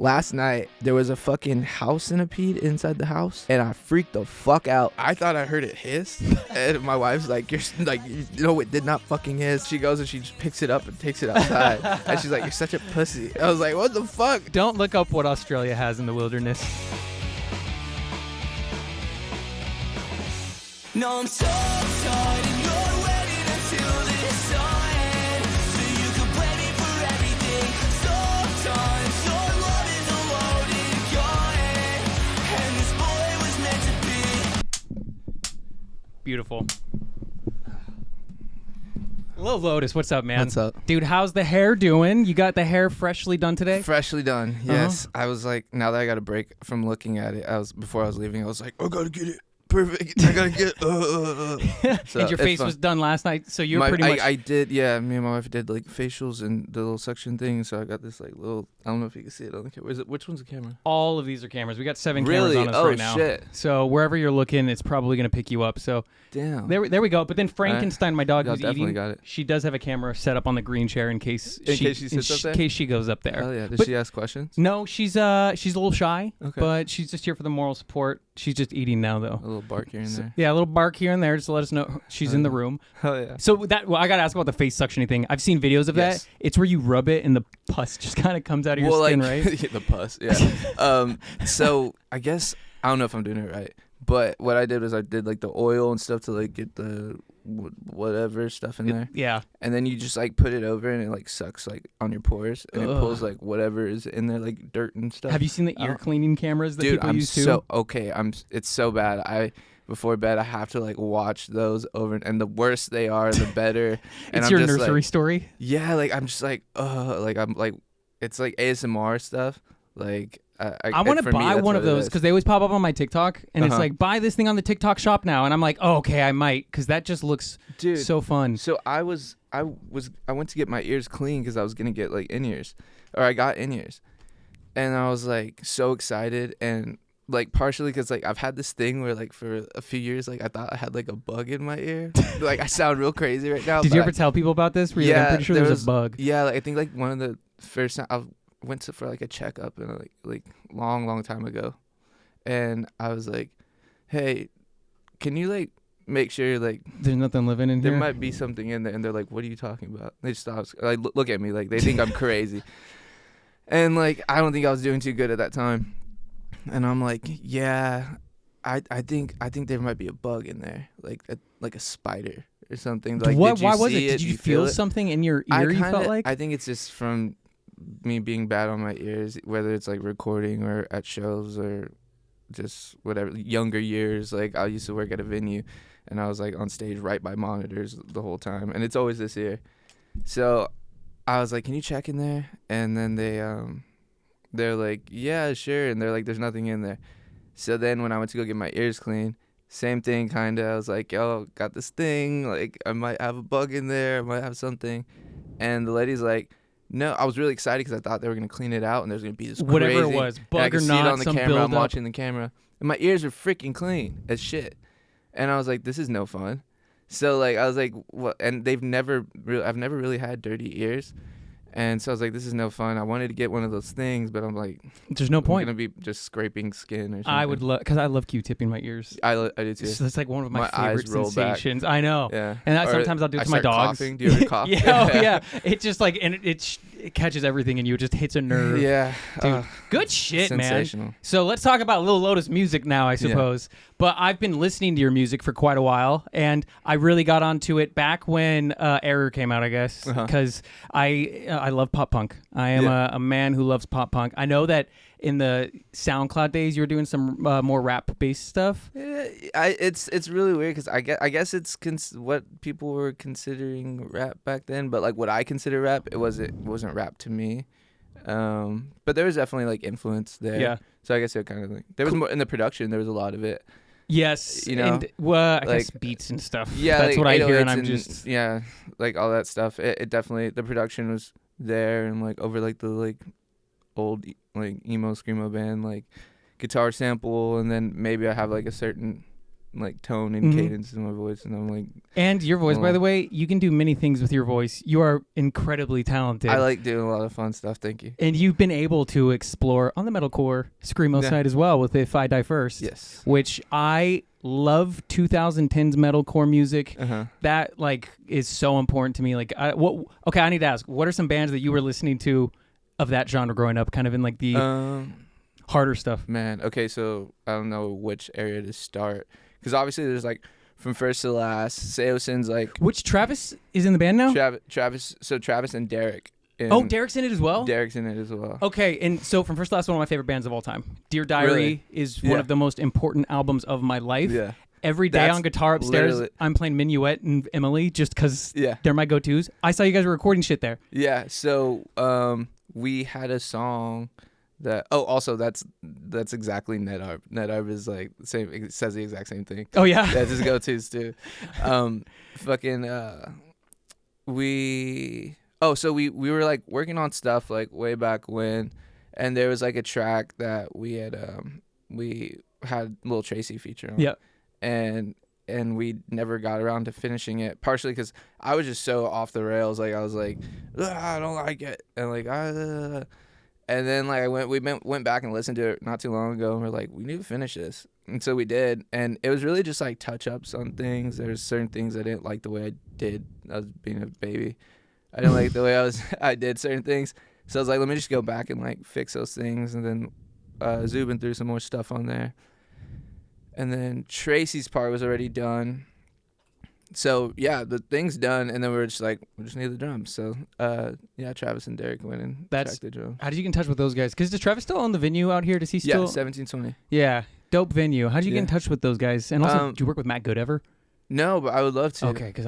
last night there was a fucking house centipede inside the house, and I freaked the fuck out. I thought I heard it hiss, and my wife's like, "You're like, it did not fucking hiss." She goes and she just picks it up and takes it outside, and she's like, "You're such a pussy." I was like, "What the fuck?" Don't look up what Australia has in the wilderness. No, I'm so tired and you're waiting until this end, so you can blame me for everything. Sometimes your love is alone in your head, and this boy was meant to be. Beautiful. Lil Lotus, what's up, man? What's up? Dude, how's the hair doing? You got the hair freshly done today? Freshly done, yes. I was like, now that I got a break from looking at it, before I was leaving, I was like, I gotta get it perfect. I gotta get So and your face fun. was done last night, so you're pretty much... I did, yeah. Me and my wife did like facials and the little suction thing, so I got this like little, I don't know if you can see it on the camera. Which one's the camera? All of these are cameras. We got 7 Really? cameras on us right now. Shit. So wherever you're looking, it's probably going to pick you up. So Damn. there we go. But then Frankenstein, my dog Y'all who's definitely eating, got it. she does have a camera set up on the green chair in case she sits up there? In case she goes up there. Oh yeah. Does But she ask questions? no, she's a little shy, Okay. but she's just here for the moral support. She's just eating now, though. A little bark here and there. Yeah, a little bark here and there just to let us know she's in the room. Oh yeah. So I gotta ask about the face suctioning thing. I've seen videos of Yes. that. It's where you rub it and the pus just kind of comes out of your skin, right? The pus. Yeah. So I guess I don't know if I'm doing it right, but what I did was I did like the oil and stuff to like get the whatever stuff in there, Yeah. and then you just like put it over and it like sucks like on your pores and it pulls like whatever is in there, like dirt and stuff. Have you seen the ear cleaning cameras that Dude, people I'm use too? so okay. It's so bad. Before bed I have to like watch those over, and the worse they are, the better. And It's I'm your just nursery like, story. yeah, like I'm just like, like I'm like, it's like ASMR stuff. Like I want to buy one of those because they always pop up on my TikTok, and it's like, buy this thing on the TikTok shop now, and I'm like, oh, okay, I might, because that just looks so fun. So I went to get my ears clean because I was gonna get like in-ears, or I got in-ears, and I was like so excited, and like partially because like I've had this thing where like for a few years like I thought I had like a bug in my ear. Like I sound real crazy right now. Did you ever tell people about this? Were you like, I'm pretty sure there's a bug. Yeah, like, I think like one of the first time I went for like a checkup and like long time ago, and I was like, hey, can you like make sure like there's nothing living in there here? might be something in there, and they're like, what are you talking about? They just thought like look at me like they think I'm crazy, and like I don't think I was doing too good at that time, and I'm like, yeah, I think there might be a bug in there, like a spider or something. Like what? Did you Why was see it? Did you feel something in your ear? You felt like? I think it's just from me being bad on my ears, whether it's like recording or at shows or just whatever. Younger years, like I used to work at a venue, and I was like on stage right by monitors the whole time, and it's always this ear. So I was like, can you check in there? And then they're like, yeah, sure. And they're like, there's nothing in there. So then when I went to go get my ears clean, same thing kind of. I was like, yo, got this thing. Like I might have a bug in there. I might have something. And the lady's like, no. I was really excited because I thought they were going to clean it out and there's going to be this whatever crazy, it was, and I bug could or see it not, on the some camera. I'm buildup. watching the camera. And my ears are freaking clean as shit. And I was like, this is no fun. So like I was like, what? And I've never really had dirty ears. And so I was like, this is no fun. I wanted to get one of those things, but I'm like, there's no point. I'm going to be just scraping skin or something. I would love, because I love Q-tipping my ears. I do too. So that's like one of my eyes favorite roll back. sensations. I know. Yeah. And Or sometimes I'll do it I to my start dogs. coughing. Do you ever cough? Yeah, oh, yeah. It just like, and it catches everything and you, it just hits a nerve. Yeah. Dude, good shit, sensational. man. So let's talk about Lil Lotus music now, I suppose. But I've been listening to your music for quite a while, and I really got onto it back when Error came out, I guess, because I love pop punk. I am a man who loves pop punk. I know that in the SoundCloud days, you were doing some more rap-based stuff. It's really weird because I guess it's what people were considering rap back then, but like what I consider rap, it wasn't rap to me. But there was definitely like influence there. Yeah. So I guess it kind of like there was more in the production. There was a lot of it. Yes, You know, and I guess like, beats and stuff. Yeah, that's like what I hear, 808s and I'm just like all that stuff. It definitely, the production was there, and like over like the like old like emo screamo band like guitar sample, and then maybe I have like a certain like tone and cadence in my voice, and I'm like. And your voice, by the way, you can do many things with your voice. You are incredibly talented. I like doing a lot of fun stuff. Thank you. And you've been able to explore on the metalcore screamo side as well with If I Die First. Yes. Which I love 2010s metalcore music. That like is so important to me. Like, I need to ask, what are some bands that you were listening to of that genre growing up, kind of in like the harder stuff? Man, okay, so I don't know which area to start, because obviously there's like from first to last. Seosin's like, which Travis is in the band now? Travis and Derek. Oh, Derek's in it as well? Derek's in it as well. Okay, and so from first to last, one of my favorite bands of all time. Dear Diary is one of the most important albums of my life. Yeah. Every day on guitar upstairs, I'm playing Minuet and Emily just because they're my go-tos. I saw you guys were recording shit there. Yeah, so we had a song that also that's exactly NetArb. NetArb is like the same. It says the exact same thing. Oh yeah, that's his go-tos too. So we were like working on stuff like way back when, and there was like a track that we had Lil Tracy feature on. Yeah, and we never got around to finishing it, partially because I was just so off the rails. Like I was like, I don't like it, and like and then like we went back and listened to it not too long ago, and we're like, we need to finish this, and so we did, and it was really just like touch ups on things. There's certain things I didn't like the way I did. I was being a baby. I didn't like the way I did certain things, so I was like, let me just go back and like fix those things, and then Zubin threw some more stuff on there. And then Tracy's part was already done. So, yeah, the thing's done. And then we just need the drums. So, Travis and Derek went and tracked the drums. How did you get in touch with those guys? Because does Travis still own the venue out here? Does he still? Yeah, 1720. Yeah, dope venue. How did you get in touch with those guys? And also, did you work with Matt Good ever? No, but I would love to. Okay, because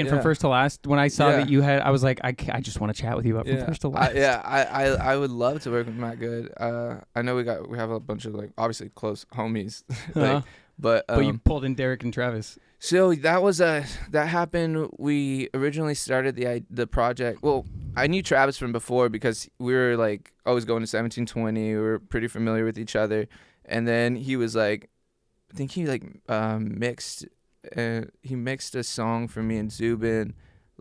from first to last, when I saw that you had, I was like, I just want to chat with you about from first to last. I would love to work with Matt Good. I know we have a bunch of like obviously close homies, but you pulled in Derek and Travis. So that happened. We originally started the project. Well, I knew Travis from before because we were like always going to 1720. We were pretty familiar with each other, and then he was like, I think he like mixed a song for me and Zubin,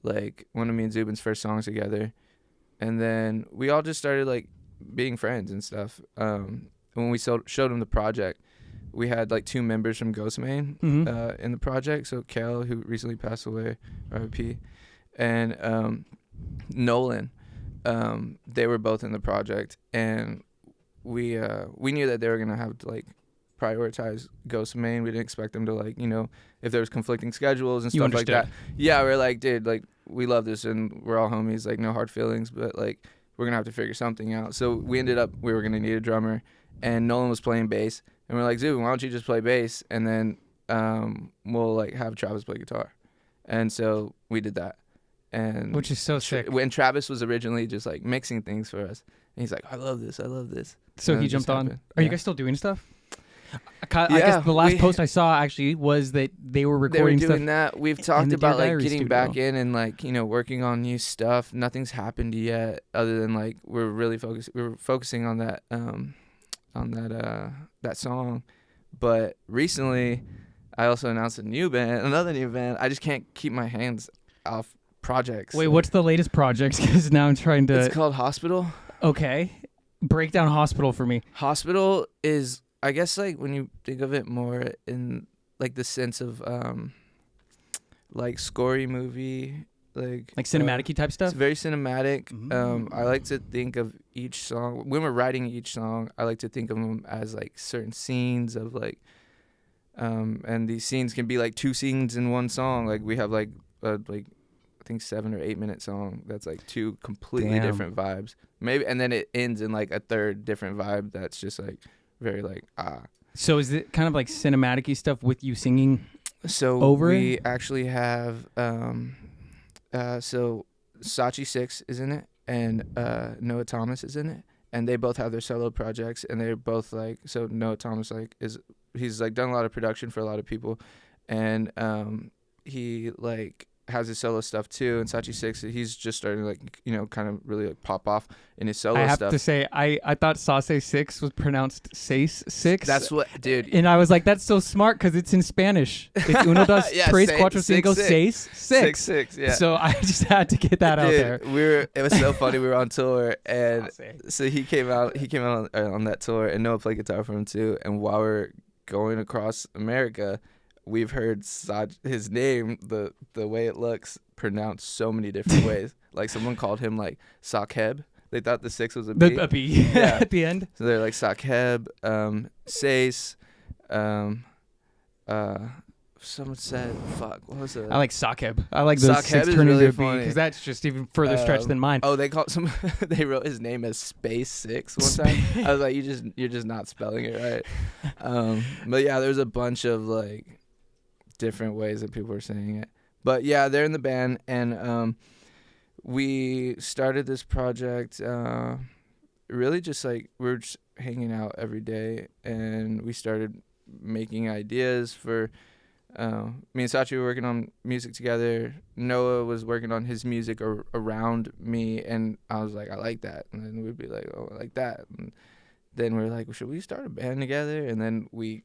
like one of me and Zubin's first songs together, and then we all just started like being friends and stuff. When we showed him the project, we had like 2 members from Ghostmain in the project. So Kel, who recently passed away, RIP, and Nolan, they were both in the project, and we knew that they were gonna have to like prioritize Ghostmain. We didn't expect them to like, if there was conflicting schedules and stuff like that. Yeah, we're like, dude, like we love this and we're all homies, like no hard feelings, but like we're gonna have to figure something out. So we were gonna need a drummer, and Nolan was playing bass, and we're like, Zubin, why don't you just play bass, and then we'll like have Travis play guitar. And so we did that, and which is so sick. When Travis was originally just like mixing things for us, and he's like, I love this. So and he jumped on. Are you guys still doing stuff? I guess the last post I saw actually was that they were recording stuff. They were doing stuff. that. We've talked about like getting back in and like working on new stuff. Nothing's happened yet, other than like we're focusing on that that song. But recently, I also announced another new band. I just can't keep my hands off projects. Wait, what's the latest project? Because now I'm trying to. It's called Hospital. Okay, break down Hospital for me. Hospital is, I guess, like when you think of it more in like the sense of like scory movie, like cinematic-y type stuff. It's very cinematic. I like to think of each song when we're writing each song. I like to think of them as like certain scenes of like, and these scenes can be like 2 scenes in one song. Like we have like I think 7 or 8 minute song that's like 2 completely different vibes. Maybe, and then it ends in like a third different vibe that's just like very like So is it kind of like cinematic-y stuff with you singing? So over we it? actually have so Sachi 6 is in it, and Noah Thomas is in it, and they both have their solo projects, and they're both like, so Noah Thomas he's like done a lot of production for a lot of people, and he like has his solo stuff too, and Sachi 6, he's just starting to like, you know, kind of really like pop off in his solo I have stuff. to say, I thought Sauce 6 was pronounced Sace 6. That's what, dude. And I was like, that's so smart because it's in Spanish. It's uno, dos, Yeah, tres, six, cuatro, cinco, six, seis, six. 6, yeah. So I just had to get that out there. It was so funny. We were on tour, and Sauce. so he came out on that tour, and Noah played guitar for him too. And while we're going across America, we've heard his name, the way it looks, pronounced so many different ways. Like someone called him like Sakheb. They thought the 6 was a B. A B Yeah. at the end. So they're like Sakheb, Sace, someone said, fuck, what was it? I like Sakheb. I like those Sakheb 6 is turning really into a B funny. because that's just even further stretched than mine. Oh, they called they wrote his name as Space 6 one time. I was like, you're just not spelling it right. But yeah, there's a bunch of like different ways that people are saying it. But yeah, they're in the band, and we started this project really just like we were just hanging out every day, and we started making ideas for me and Sachi were working on music together. Noah was working on his music around me, and I was like, I like that. And then we'd be like, oh, I like that. And then we were like, well, should we start a band together? And then we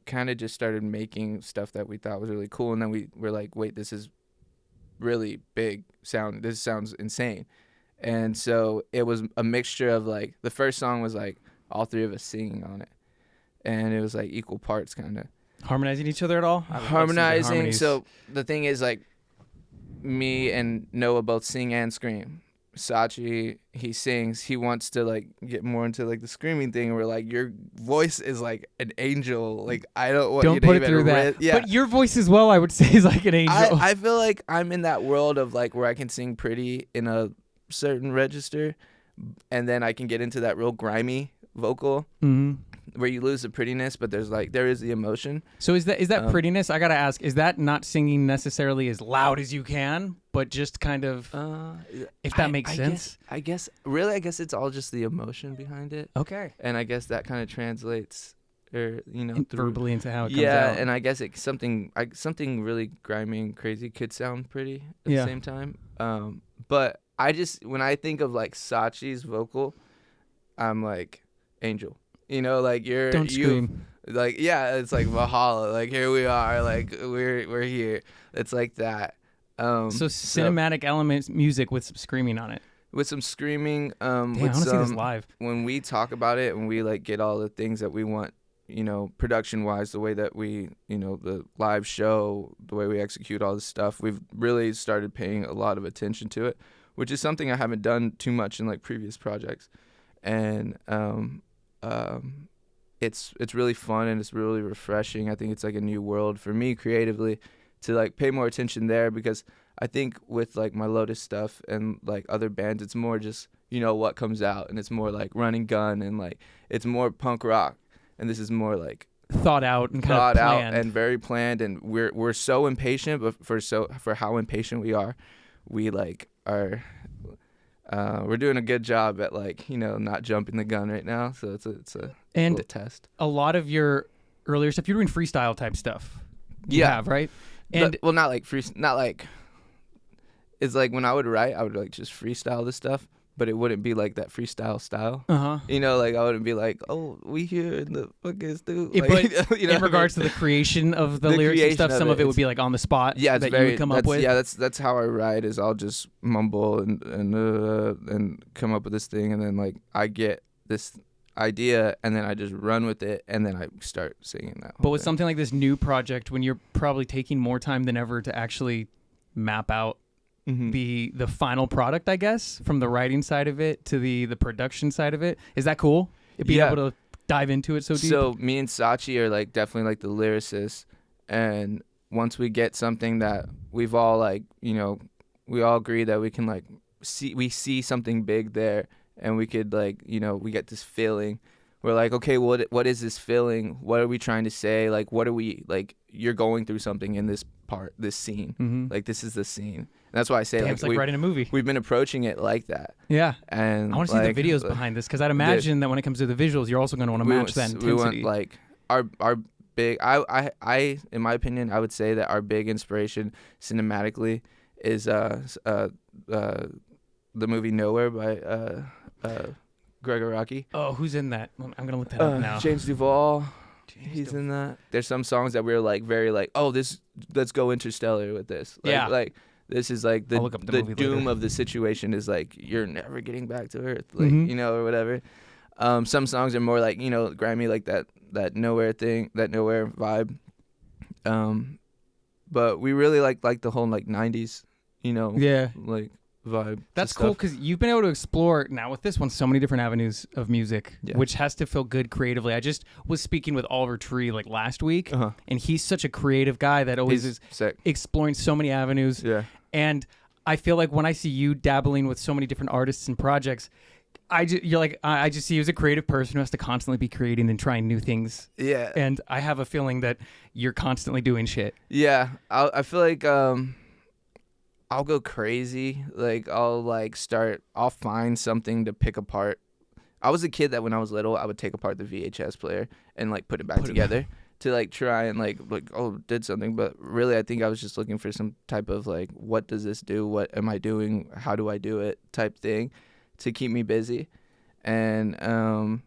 kind of just started making stuff that we thought was really cool. And then we were like, wait, this is really big sound. This sounds insane. And so it was a mixture of like, the first song was like all three of us singing on it. And it was like equal parts kind of. Harmonizing each other at all? Harmonizing. So the thing is, like, me and Noah both sing and scream. Sachi, he sings. He wants to like get more into like the screaming thing. We're like, your voice is like an angel. Like, I don't want you to put even it through that. Yeah. But your voice as well, I would say, is like an angel. I feel like I'm in that world of like where I can sing pretty in a certain register, and then I can get into that real grimy vocal. Mm-hmm. Where you lose the prettiness, but there is the emotion. So is that prettiness? I gotta ask, is that not singing necessarily as loud as you can, but just kind of, if that makes sense? I guess it's all just the emotion behind it. Okay. And I guess that kind of translates, or through, verbally into how it comes out. Yeah, and I guess it's something really grimy and crazy could sound pretty at the same time. But I just, when I think of like Sachi's vocal, I'm like, angel. Like Don't scream. Like, yeah, it's like Valhalla. Like, here we are. Like, we're here. It's like that. So cinematic elements, music with some screaming on it. With some screaming. Damn, I want to see this live. When we talk about it and we like get all the things that we want, production wise, the way that we, the live show, the way we execute all this stuff, we've really started paying a lot of attention to it, which is something I haven't done too much in like previous projects. And, it's really fun and it's really refreshing. I think it's like a new world for me creatively to like pay more attention there, because I think with like my Lotus stuff and like other bands, it's more just, what comes out, and it's more like running gun, and like it's more punk rock, and this is more like thought out and kind thought of planned. out and very planned, and we're so impatient, but for how impatient we are, we like are we're doing a good job at like not jumping the gun right now, so it's a little test. A lot of your earlier stuff, you're doing freestyle type stuff. You have, right? And not like it's like when I would write, I would like just freestyle this stuff, but it wouldn't be like that freestyle style. Like I wouldn't be like, oh, we here in the fucking studio. But in regards to the creation of the lyrics and stuff, some of it would be like on the spot. Yeah, that you would come up with. Yeah, that's how I write. Is I'll just mumble and come up with this thing, and then like I get this idea, and then I just run with it, and then I start singing that. But with something like this new project, when you're probably taking more time than ever to actually map out the final product, I guess, from the writing side of it to the production side of it, is that cool? Being able to dive into it so deep. So me and Sachi are like definitely like the lyricists, and once we get something that we've all like, we all agree that we can like see something big there, and we could like, we get this feeling. We're like, okay, what is this feeling? What are we trying to say? Like, what are we like? You're going through something in this part, this scene. Like, this is the scene. And that's why I say, it's like writing a movie. We've been approaching it like that. Yeah. And I want to see the videos behind this, because I'd imagine that when it comes to the visuals, you're also going to want to match that intensity. We want like our big. I in my opinion, I would say that our big inspiration cinematically is the movie Nowhere by Gregor Rocky. Oh, who's in that? I'm gonna look that up now. James Duvall. He's in that. There's some songs that we were like very like, oh, let's go Interstellar with this. Like, Yeah. Like this is like the movie doom later. of the situation is like you're never getting back to Earth, like Mhm. or whatever. Some songs are more like grimy, like that Nowhere thing, that Nowhere vibe. But we really like the whole like 90s, Yeah. like vibe. to That's cool stuff. because you've been able to explore now with this one so many different avenues of music, Yeah. which has to feel good creatively. I just was speaking with Oliver Tree like last week, Uh-huh. and he's such a creative guy that always He's is sick. exploring so many avenues. Yeah. And I feel like when I see you dabbling with so many different artists and projects, I just see you as a creative person who has to constantly be creating and trying new things. Yeah. And I have a feeling that you're constantly doing shit. Yeah. I feel like I'll go crazy. Like I'll find something to pick apart. I was a kid that when I was little, I would take apart the VHS player and like put it back together to like try and like did something. But really, I think I was just looking for some type of like, what does this do? What am I doing? How do I do it? Type thing to keep me busy. And Now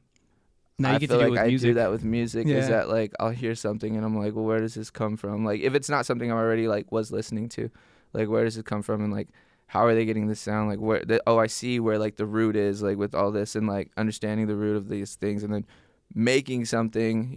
you I get feel to do like it with I music. do that with music. Is Yeah. that like I'll hear something and I'm like, well, where does this come from? Like if it's not something I already like was listening to, like where does it come from? And like how are they getting this sound? Like I see where like the root is, like with all this, and like understanding the root of these things and then making something,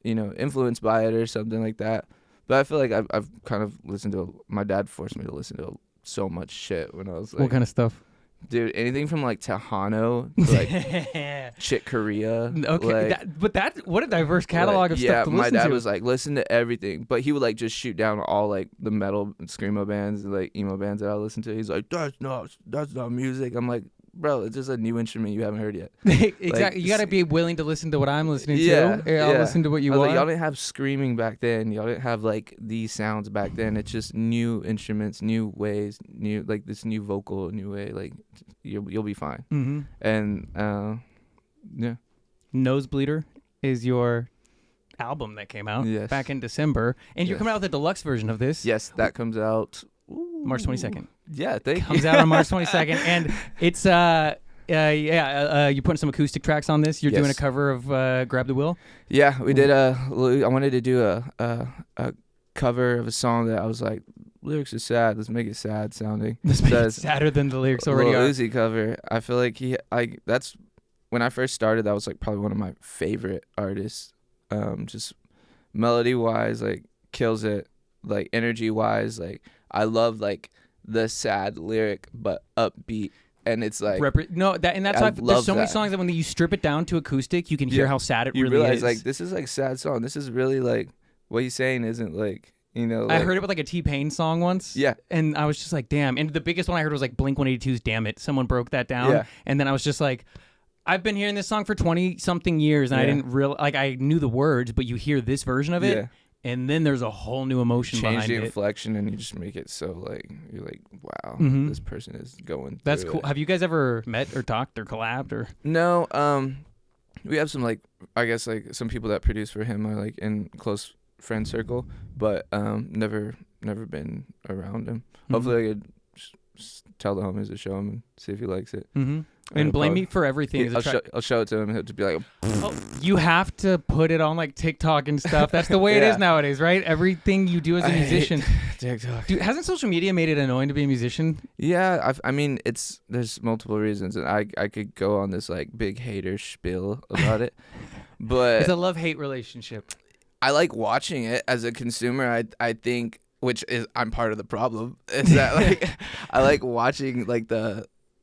influenced by it or something like that. But I feel like I've kind of listened to, my dad forced me to listen to so much shit when I was like, What kind of stuff? dude, anything from like Tejano to like Chick Corea. Okay, like, what a diverse catalog of yeah, stuff to my listen dad to. was like, listen to everything, but he would like just shoot down all like the metal and screamo bands and like emo bands that I listen to. He's like, that's not music. I'm like, bro, it's just a new instrument you haven't heard yet. Exactly. Like, You got to be willing to listen to what I'm listening Yeah, to. I'll yeah. listen to what you I was want. like, y'all didn't have screaming back then. Y'all didn't have like these sounds back then. It's just new instruments, new ways, new like this new vocal, new way. Like you'll be fine. Mm-hmm. And yeah. Nosebleeder is your album that came out Yes. back in December, and you're Yes. coming out with a deluxe version of this. Yes, that comes out March 22nd. Yeah, thank you. Comes out on March 22nd, and it's you're putting some acoustic tracks on this. You're doing a Yes. cover of Grab the Wheel. Yeah, we did I wanted to do a cover of a song that I was like, lyrics are sad. Let's make it sad sounding. This makes it Says- sadder than the lyrics already Lil are. Uzi cover. I feel like that's when I first started. That was like probably one of my favorite artists. Just melody wise, like kills it. Like energy wise, like I love like the sad lyric but upbeat, and it's like That's I why there's love so many that. songs that when you strip it down to acoustic, you can hear Yeah. how sad it you really realize is. like this is like sad song. This is really like what he's saying isn't like I like, heard it with like a T-Pain song once. Yeah. And I was just like, damn. And the biggest one I heard was like Blink-182's Damn It. Someone broke that down. Yeah. And then I was just like, I've been hearing this song for 20-something years, and I Yeah. didn't I knew the words, but you hear this version of it, Yeah. and then there's a whole new emotion change behind the it. inflection and you just make it so like you're like wow, Mhm. this person is going That's through cool. it. Have you guys ever met or talked or collabed or? No, we have some like I guess like some people that produce for him are like in close friend circle, but never been around him. Hopefully I could just tell the homies to show him and see if he likes it. Mm-hmm. I'll And Blame probably- Me for Everything is a track. I'll show it to him and he'll just be like, You have to put it on like TikTok and stuff. That's the way it is Yeah. nowadays, right? Everything you do as a I hate musician. TikTok. Dude, hasn't social media made it annoying to be a musician? Yeah, I mean there's multiple reasons, and I could go on this like big hater spiel about it, but It's a love-hate relationship. I like watching it as a consumer. I think, which is I'm part of the problem, is that like I like watching like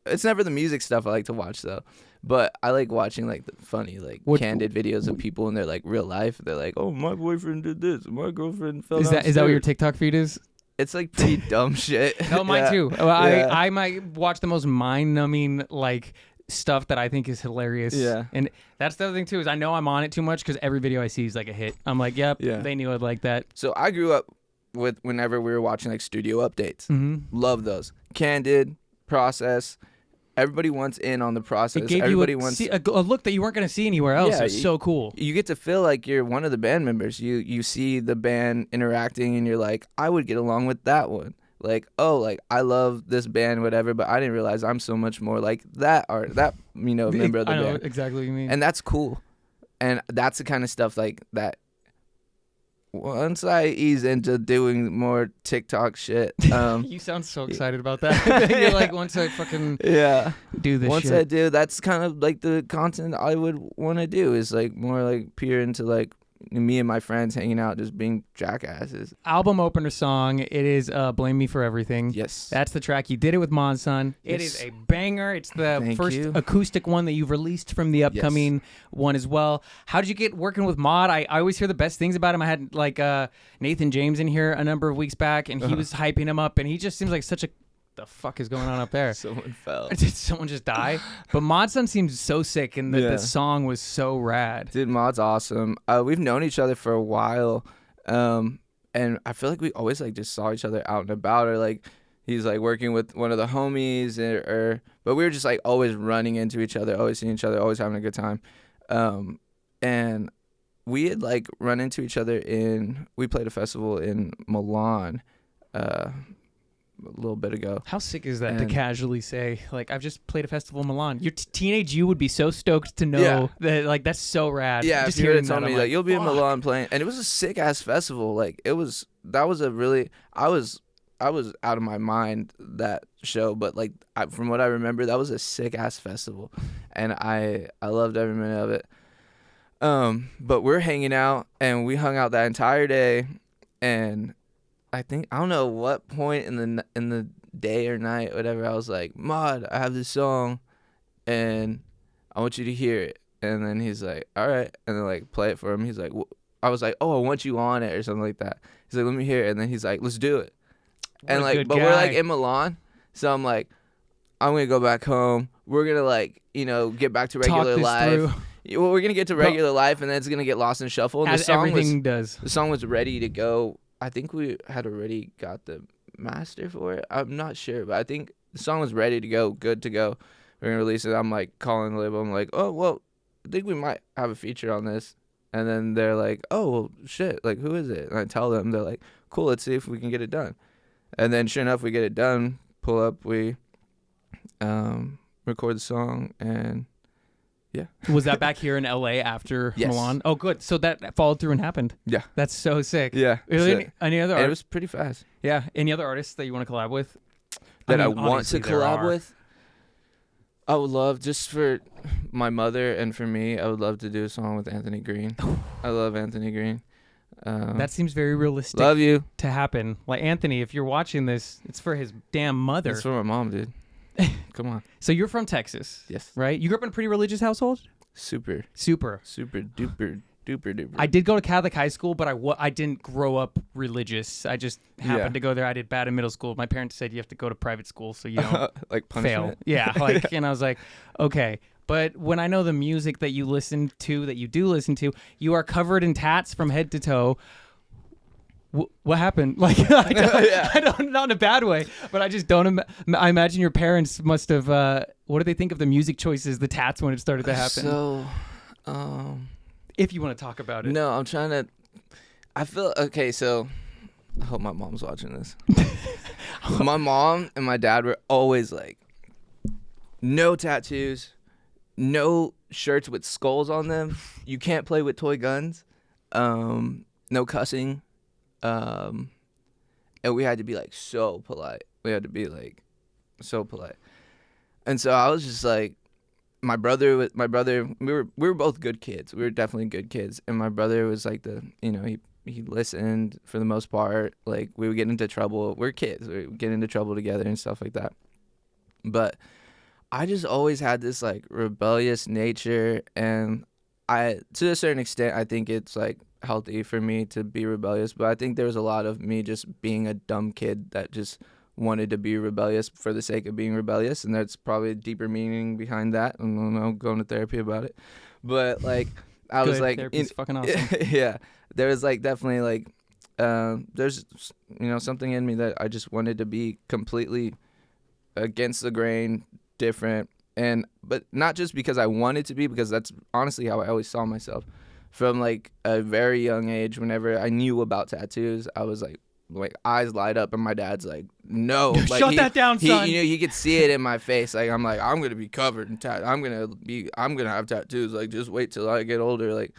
it's never the music stuff I like to watch though, but I like watching like the funny like candid videos of people in their like real life. They're like, oh, my boyfriend did this, my girlfriend fell Is that what your downstairs." TikTok feed is? It's like pretty dumb shit. No, mine Yeah. too. Yeah. I might watch the most mind-numbing like stuff that I think is hilarious. Yeah. And that's the other thing too is I know I'm on it too much because every video I see is like a hit. I'm like, yep, Yeah. they knew I'd like that. So I grew up with whenever we were watching like studio updates. Mm-hmm. Love those. Candid, process. Everybody wants in on the process. It gave Everybody you wants. a look that you weren't going to see anywhere else. Yeah, It's so cool. You get to feel like you're one of the band members. You see the band interacting, and you're like, I would get along with that one. like, oh, like I love this band, whatever, but I didn't realize I'm so much more like that member of the I know band. exactly what you mean. And that's cool. And that's the kind of stuff like that. Once I ease into doing more TikTok shit, you sound so excited about that. You're like, once I fucking do this once shit. I do, that's kind of like the content I would want to do, is like more like peer into like me and my friends hanging out, just being jackasses. Album opener song, it is Blame Me for Everything. Yes. That's the track. You did it with ModSun. It Yes. is a banger. It's the Thank first you. acoustic one that you've released from the upcoming one as well. How did you get working with Mod? I always hear the best things about him. I had like Nathan James in here a number of weeks back, and he was hyping him up, and he just seems like such a... The fuck is going on up there? Someone fell. Did someone just die? But ModSun seems so sick, and the song was so rad. Dude, Mod's awesome. We've known each other for a while, and I feel like we always like just saw each other out and about, or like he's like working with one of the homies, but we were just like always running into each other, always seeing each other, always having a good time. And we had like run into each other we played a festival in Milan a little bit ago. How sick is that to casually say, like, I've just played a festival in Milan? Your teenage you would be so stoked to know that, like, that's so rad. Yeah, just if you would hearing have told that, me I'm like you'll be in fuck. Milan playing, and it was a sick ass festival. Like I was out of my mind that show, but like from what I remember, that was a sick ass festival, and I loved every minute of it. But we're hanging out, and we hung out that entire day, and I don't know what point in the day or night, whatever, I was like, Mod, I have this song, and I want you to hear it. And then he's like, all right, and then like play it for him. He's like, I was like, oh, I want you on it or something like that. He's like, let me hear it. And then he's like, let's do it. And like, but we're like in Milan, so I'm like, I'm gonna go back home. We're gonna like, get back to regular life. Well, we're gonna get to regular life, and then it's gonna get lost in shuffle. And as everything does. The song was ready to go. I think we had already got the master for it. I'm not sure, but I think the song was ready to go, good to go. We're gonna release it. I'm like calling the label. I'm like, oh well, I think we might have a feature on this. And then they're like, oh well, shit, like who is it? And I tell them, they're like, cool, let's see if we can get it done. And then sure enough, we get it done. Pull up, we record the song, and yeah. Was that back here in LA after Yes. Milan? Oh, good. So that followed through and happened. Yeah. That's so sick. Yeah. Any other And it was pretty fast. Yeah. Any other artists that you want to collab with? That I mean, want to obviously there collab are. with? I would love, just for my mother and for me, I would love to do a song with Anthony Green. I love Anthony Green. That seems very realistic Love you. to happen. Like, Anthony, if you're watching this, it's for his damn mother. It's for my mom, dude. Come on. So you're from Texas, Yes. right? You grew up in a pretty religious household? Super duper duper. I did go to Catholic high school, but I didn't grow up religious. I just happened Yeah. to go there. I did bad in middle school. My parents said you have to go to private school so you don't like fail. punishment. Yeah, like, and I was like, okay. But when I know the music that you do listen to, you are covered in tats from head to toe. What happened? Like, I don't, not in a bad way, but I just don't. I imagine your parents must have. What do they think of the music choices, the tats, when it started to happen? So, if you want to talk about it. no, I'm trying to. I feel okay. So, I hope my mom's watching this. My mom and my dad were always like, no tattoos, no shirts with skulls on them. You can't play with toy guns. No cussing. And we had to be like so polite. We And so I was just like, my brother, we were both good kids. We were definitely good kids. And my brother was like he listened for the most part. Like, we would get into trouble. We're kids. We would get into trouble together and stuff like that. But I just always had this like rebellious nature, and to a certain extent, I think it's like healthy for me to be rebellious, but I think there was a lot of me just being a dumb kid that just wanted to be rebellious for the sake of being rebellious, and there's probably a deeper meaning behind that. I don't know, going to therapy about it, but like I was like, therapy's fucking awesome. Yeah, there was like definitely like there's something in me that I just wanted to be completely against the grain, different, but not just because I wanted to be, because that's honestly how I always saw myself. From like a very young age, whenever I knew about tattoos, I was like, like eyes light up, and my dad's like, no, like, Shut that down, son. You could see it in my face. Like I'm like, I'm gonna be covered in I'm gonna have tattoos. Like just wait till I get older. Like,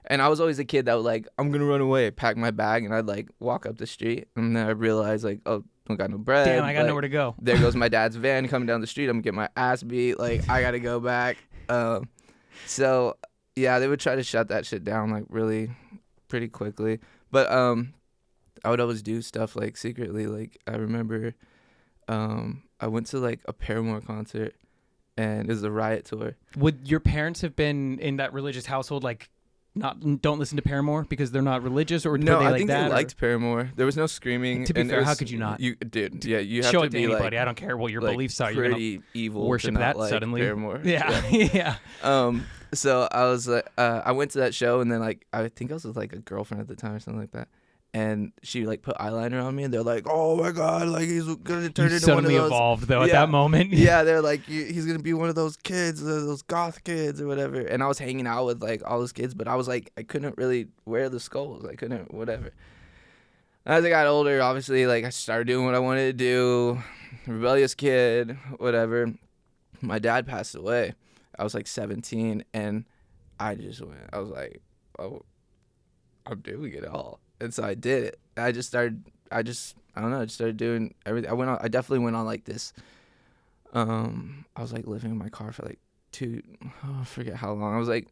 and I was always a kid that would like, I'm gonna run away, pack my bag, and I'd like walk up the street, and then I realized like, oh, don't got no bread. Damn, I got like, nowhere to go. There goes my dad's van coming down the street. I'm gonna get my ass beat. Like I gotta go back. So yeah, they would try to shut that shit down like really pretty quickly. But I would always do stuff like secretly. Like I remember I went to like a Paramore concert, and it was a Riot tour. Would your parents have been in that religious household, like don't listen to Paramore because they're not religious, or No, were they I like think that, they liked Paramore. There was no screaming. To be and fair, it was, how could you not? Dude, yeah, you have show to it to be anybody. like, I don't care what your like, beliefs are. You're gonna pretty evil worship to not that like suddenly. Paramore. Yeah, yeah. So I was like, I went to that show, and then like I think I was with like a girlfriend at the time or something like that, and she like put eyeliner on me, and they're like, oh my god, like he's gonna turn You into suddenly one of those. evolved though at that moment. Yeah, they're like, he's gonna be one of those kids, those goth kids or whatever. And I was hanging out with like all those kids, but I was like, I couldn't really wear the skulls. I couldn't, whatever. As I got older, obviously, like I started doing what I wanted to do. Rebellious kid, whatever. My dad passed away. I was like 17, and I was like, oh, I'm doing it all. And so I did it. I don't know, I just started doing everything. I definitely went on like this. I was like living in my car for like I forget how long. I was like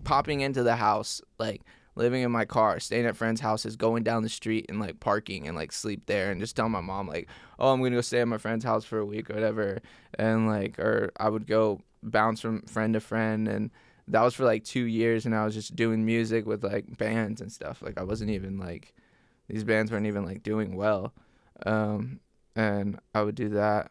popping into the house, like living in my car, staying at friends' houses, going down the street and like parking and like sleep there, and just tell my mom like, oh, I'm gonna go stay at my friend's house for a week or whatever. And like, or I would go bounce from friend to friend, and that was for like 2 years. And I was just doing music with like bands and stuff. Like I wasn't even like, these bands weren't even like doing well. And I would do that.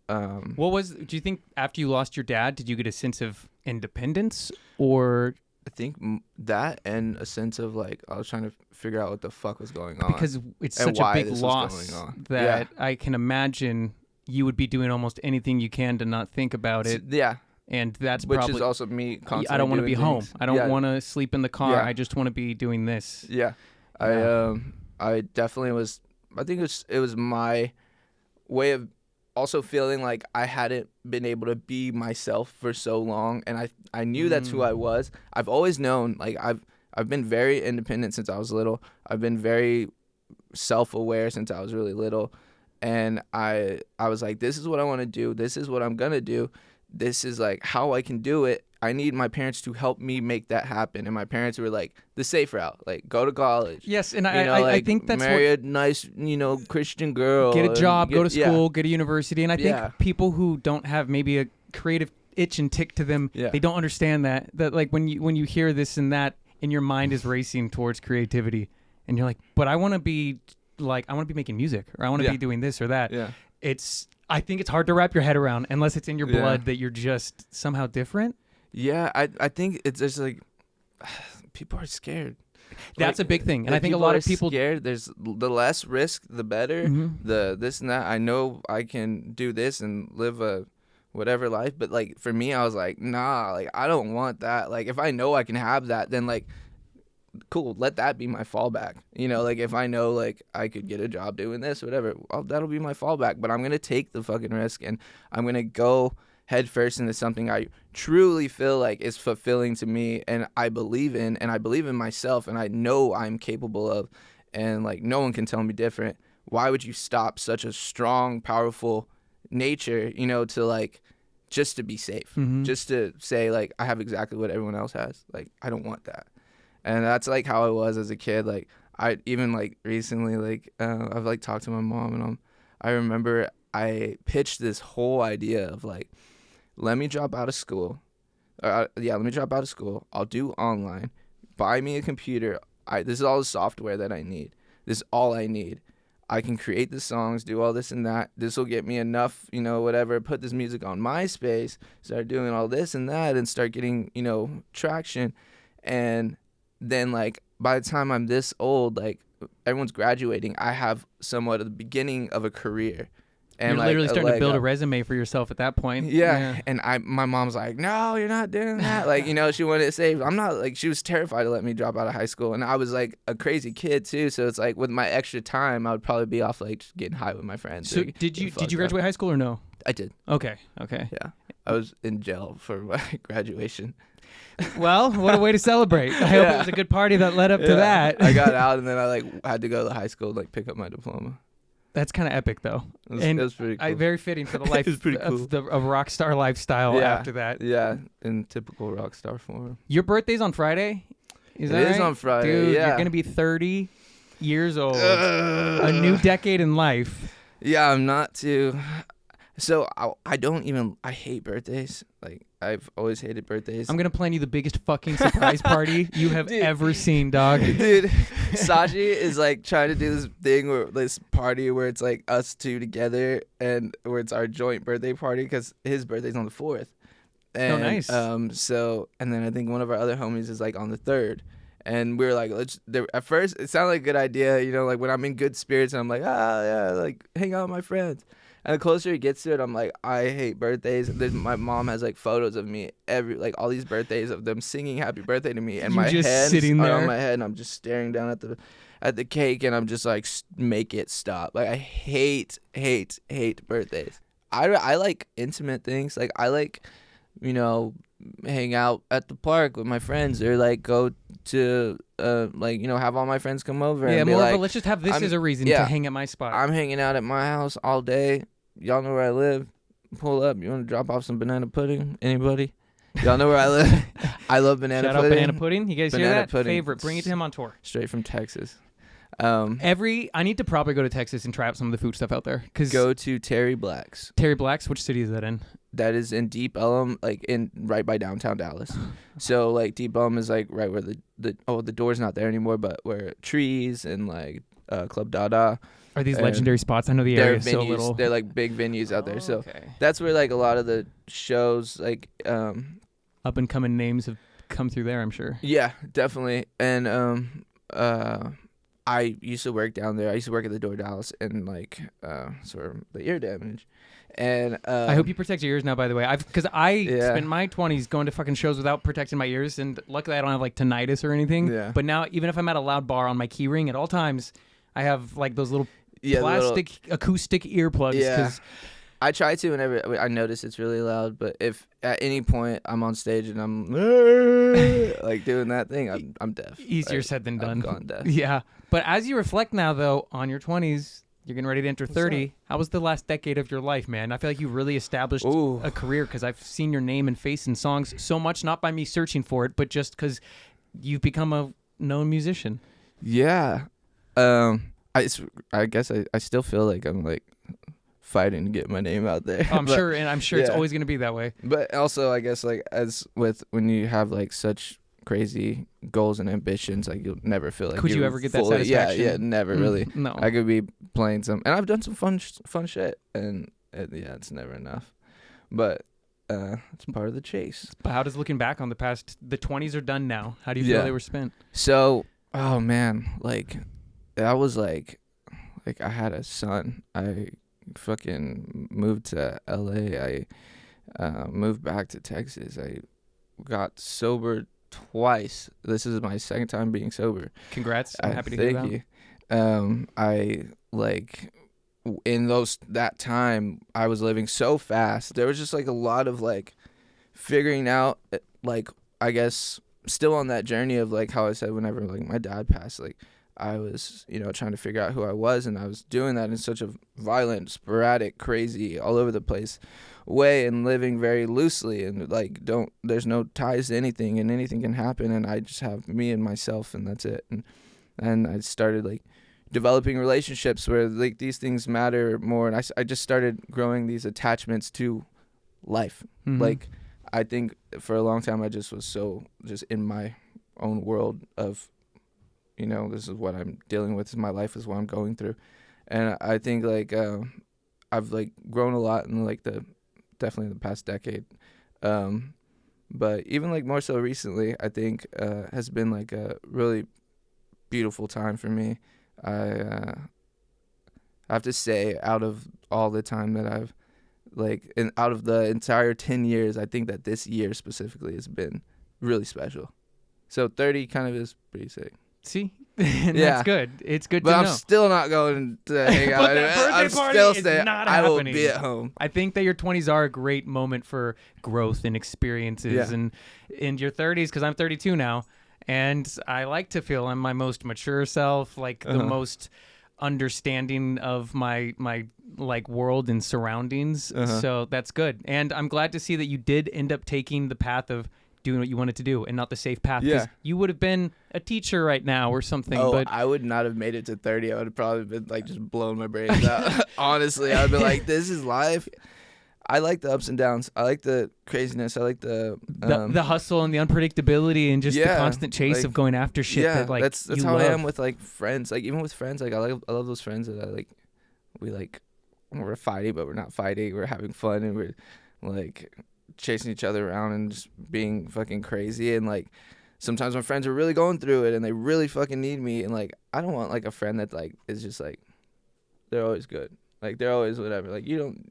Do you think after you lost your dad, did you get a sense of independence, or? I think that, and a sense of like, I was trying to figure out what the fuck was going on. Because it's and such a why big this was loss going on. that Yeah. I can imagine you would be doing almost anything you can to not think about it. Yeah. And that's Which probably, is also me constantly I don't want to be doing home. things. I don't Yeah. want to sleep in the car. Yeah. I just want to be doing this. Yeah. Yeah. I definitely was, I think it was my way of also feeling like I hadn't been able to be myself for so long, and I knew that's who I was. I've always known, like I've been very independent since I was little. I've been very self-aware since I was really little, and I was like, this is what I want to do. This is what I'm gonna do. This is like how I can do it. I need my parents to help me make that happen. And my parents were like, the safe route, like go to college. Yes, and I think that's marry a nice, Christian girl. get a and job, go to yeah. school, get a university. And I think Yeah. people who don't have maybe a creative itch and tick to them, Yeah. they don't understand that like when you hear this and that, and your mind is racing towards creativity, and you're like, but I want to be making music, or I want to Yeah. be doing this or that. Yeah. I think it's hard to wrap your head around unless it's in your Yeah. blood that you're just somehow different. Yeah, I think it's just like people are scared. That's Like, a big thing, and if I think a lot are of people. scared. There's the less risk, the better. Mhm. The this and that. I know I can do this and live a whatever life, but like for me, I was like, nah, like I don't want that. Like if I know I can have that, then like, cool, let that be my fallback. Like if I know like I could get a job doing this, whatever, that'll be my fallback. But I'm gonna take the fucking risk, and I'm gonna go head first into something I truly feel like is fulfilling to me, and I believe in, and I believe in myself, and I know I'm capable of, and like no one can tell me different. Why would you stop such a strong, powerful nature, to like just to be safe, just to say like I have exactly what everyone else has? Like I don't want that. And that's like how I was as a kid. Like I even like recently, like I've like talked to my mom, and I remember I pitched this whole idea of like, let me drop out of school. Let me drop out of school. I'll do online. Buy me a computer. This is all the software that I need. This is all I need. I can create the songs, do all this and that. This will get me enough, whatever. Put this music on MySpace. Start doing all this and that, and start getting, traction. And then like by the time I'm this old, like everyone's graduating, I have somewhat of the beginning of a career. And You're literally starting to build up. a resume for yourself at that point. Yeah. And my mom's like, no, you're not doing that. Like, she wanted to say, I'm not, like, she was terrified to let me drop out of high school. And I was like a crazy kid too. So it's like with my extra time, I would probably be off like just getting high with my friends. So did you graduate high school or no? I did. Okay. Yeah. I was in jail for my graduation. Well, what a way to celebrate. I hope it was a good party that led up to that. I got out and then I like had to go to high school to like pick up my diploma. That's kind of epic, though. It was pretty cool. Very fitting for the life of a rock star lifestyle after that. Yeah, in typical rock star form. Your birthday's on Friday? Is that right? It is on Friday, Dude, yeah. You're going to be 30 years old. A new decade in life. Yeah, I'm not too... So I hate birthdays. Like, I've always hated birthdays. I'm going to plan you the biggest fucking surprise party you have ever seen, dog. Dude, Saji is like trying to do this thing where this party where it's like us two together and where it's our joint birthday party because his birthday's on the 4th. And, nice. So, and then I think one of our other homies is like on the 3rd. And we were like, at first it sounded like a good idea, like when I'm in good spirits and I'm like, yeah, like hang out with my friends. And the closer it gets to it, I'm like, I hate birthdays. My mom has like photos of me all these birthdays of them singing happy birthday to me, and You're my just hands sitting are there on my head, and I'm just staring down at the cake, and I'm just like, make it stop. Like I hate birthdays. I like intimate things. Like I like, hang out at the park with my friends, or like go to have all my friends come over. Yeah, and be more like, of a let's just have this as a reason to hang at my spot. I'm hanging out at my house all day. Y'all know where I live. Pull up. You want to drop off some banana pudding? Anybody? Y'all know where I live. I love banana pudding. Shout out banana pudding. You guys hear that? Pudding. Favorite. Bring it to him on tour. Straight from Texas. I need to probably go to Texas and try out some of the food stuff out there. Go to Terry Black's. Terry Black's. Which city is that in? That is in Deep Ellum, like right by downtown Dallas. So like Deep Ellum is like right where the door's not there anymore, but where Trees and like Club Dada. Are these legendary spots? I know the area is so little. They're like big venues out there. So okay. that's where like a lot of the shows like up and coming names have come through there, I'm sure. Yeah, definitely. And I used to work down there. I used to work at the Door Dallas and like sort of the ear damage. And I hope you protect your ears now, by the way. Because I spent my 20s going to fucking shows without protecting my ears, and luckily I don't have like tinnitus or anything. Yeah. But now, even if I'm at a loud bar on my key ring at all times, I have like those little plastic acoustic earplugs. Yeah. I try to whenever I notice it's really loud, but if at any point I'm on stage and I'm like doing that thing, I'm deaf. Easier said than done. I'm gone deaf. Yeah. But as you reflect now, though, on your 20s, you're getting ready to enter 30. How was the last decade of your life, man? I feel like you really established a career because I've seen your name and face in songs so much, not by me searching for it, but just because you've become a known musician. Yeah. I guess I still feel like I'm like fighting to get my name out there. I'm sure it's always going to be that way. But also, I guess like as with when you have like such crazy goals and ambitions, like you'll never feel like you ever get that satisfaction? Yeah, never really. No, I could be playing and I've done some fun shit, and it's never enough. But it's part of the chase. But how does looking back on the past, the 20s are done now? How do you feel they were spent? So, oh man, like I was like I had a son. I fucking moved to LA. I moved back to Texas. I got sober twice. This is my second time being sober. Congrats. I'm happy to hear that. Thank you. I like in that time I was living so fast. There was just like a lot of like figuring out, like I guess still on that journey of like how I said whenever like my dad passed, like I was, trying to figure out who I was, and I was doing that in such a violent, sporadic, crazy, all over the place way, and living very loosely, and like there's no ties to anything, and anything can happen, and I just have me and myself, and that's it. And I started like developing relationships where like these things matter more, and I just started growing these attachments to life. Mm-hmm. Like I think for a long time I just was so just in my own world of, this is what I'm dealing with. My life is what I'm going through. And I think like I've like grown a lot in like definitely the past decade. But even like more so recently, I think has been like a really beautiful time for me. I have to say, out of all the time that I've out of the entire 10 years, I think that this year specifically has been really special. So 30 kind of is pretty sick. See? And that's good. It's good but to I'm know. still not going to hang out. But that birthday I'm party still is staying. not I will happening. be at home. I think that your 20s are a great moment for growth and experiences, and in your 30s, because I'm 32 now, and I like to feel I'm my most mature self, like the most understanding of my like world and surroundings. So that's good, and I'm glad to see that you did end up taking the path of doing what you wanted to do and not the safe path. Yeah. You would have been a teacher right now or something. Oh, but I would not have made it to 30. I would have probably been like just blowing my brains out. Honestly, I'd be like, this is life. I like the ups and downs. I like the craziness. I like the hustle and the unpredictability and just the constant chase like, of going after shit that like that's you how love. I am with like friends. Like even with friends, like I love those friends that I like. We're fighting, but we're not fighting. We're having fun and we're like chasing each other around and just being fucking crazy. And like sometimes my friends are really going through it and they really fucking need me. And like I don't want like a friend that like is just like they're always good. Like they're always whatever. Like you don't.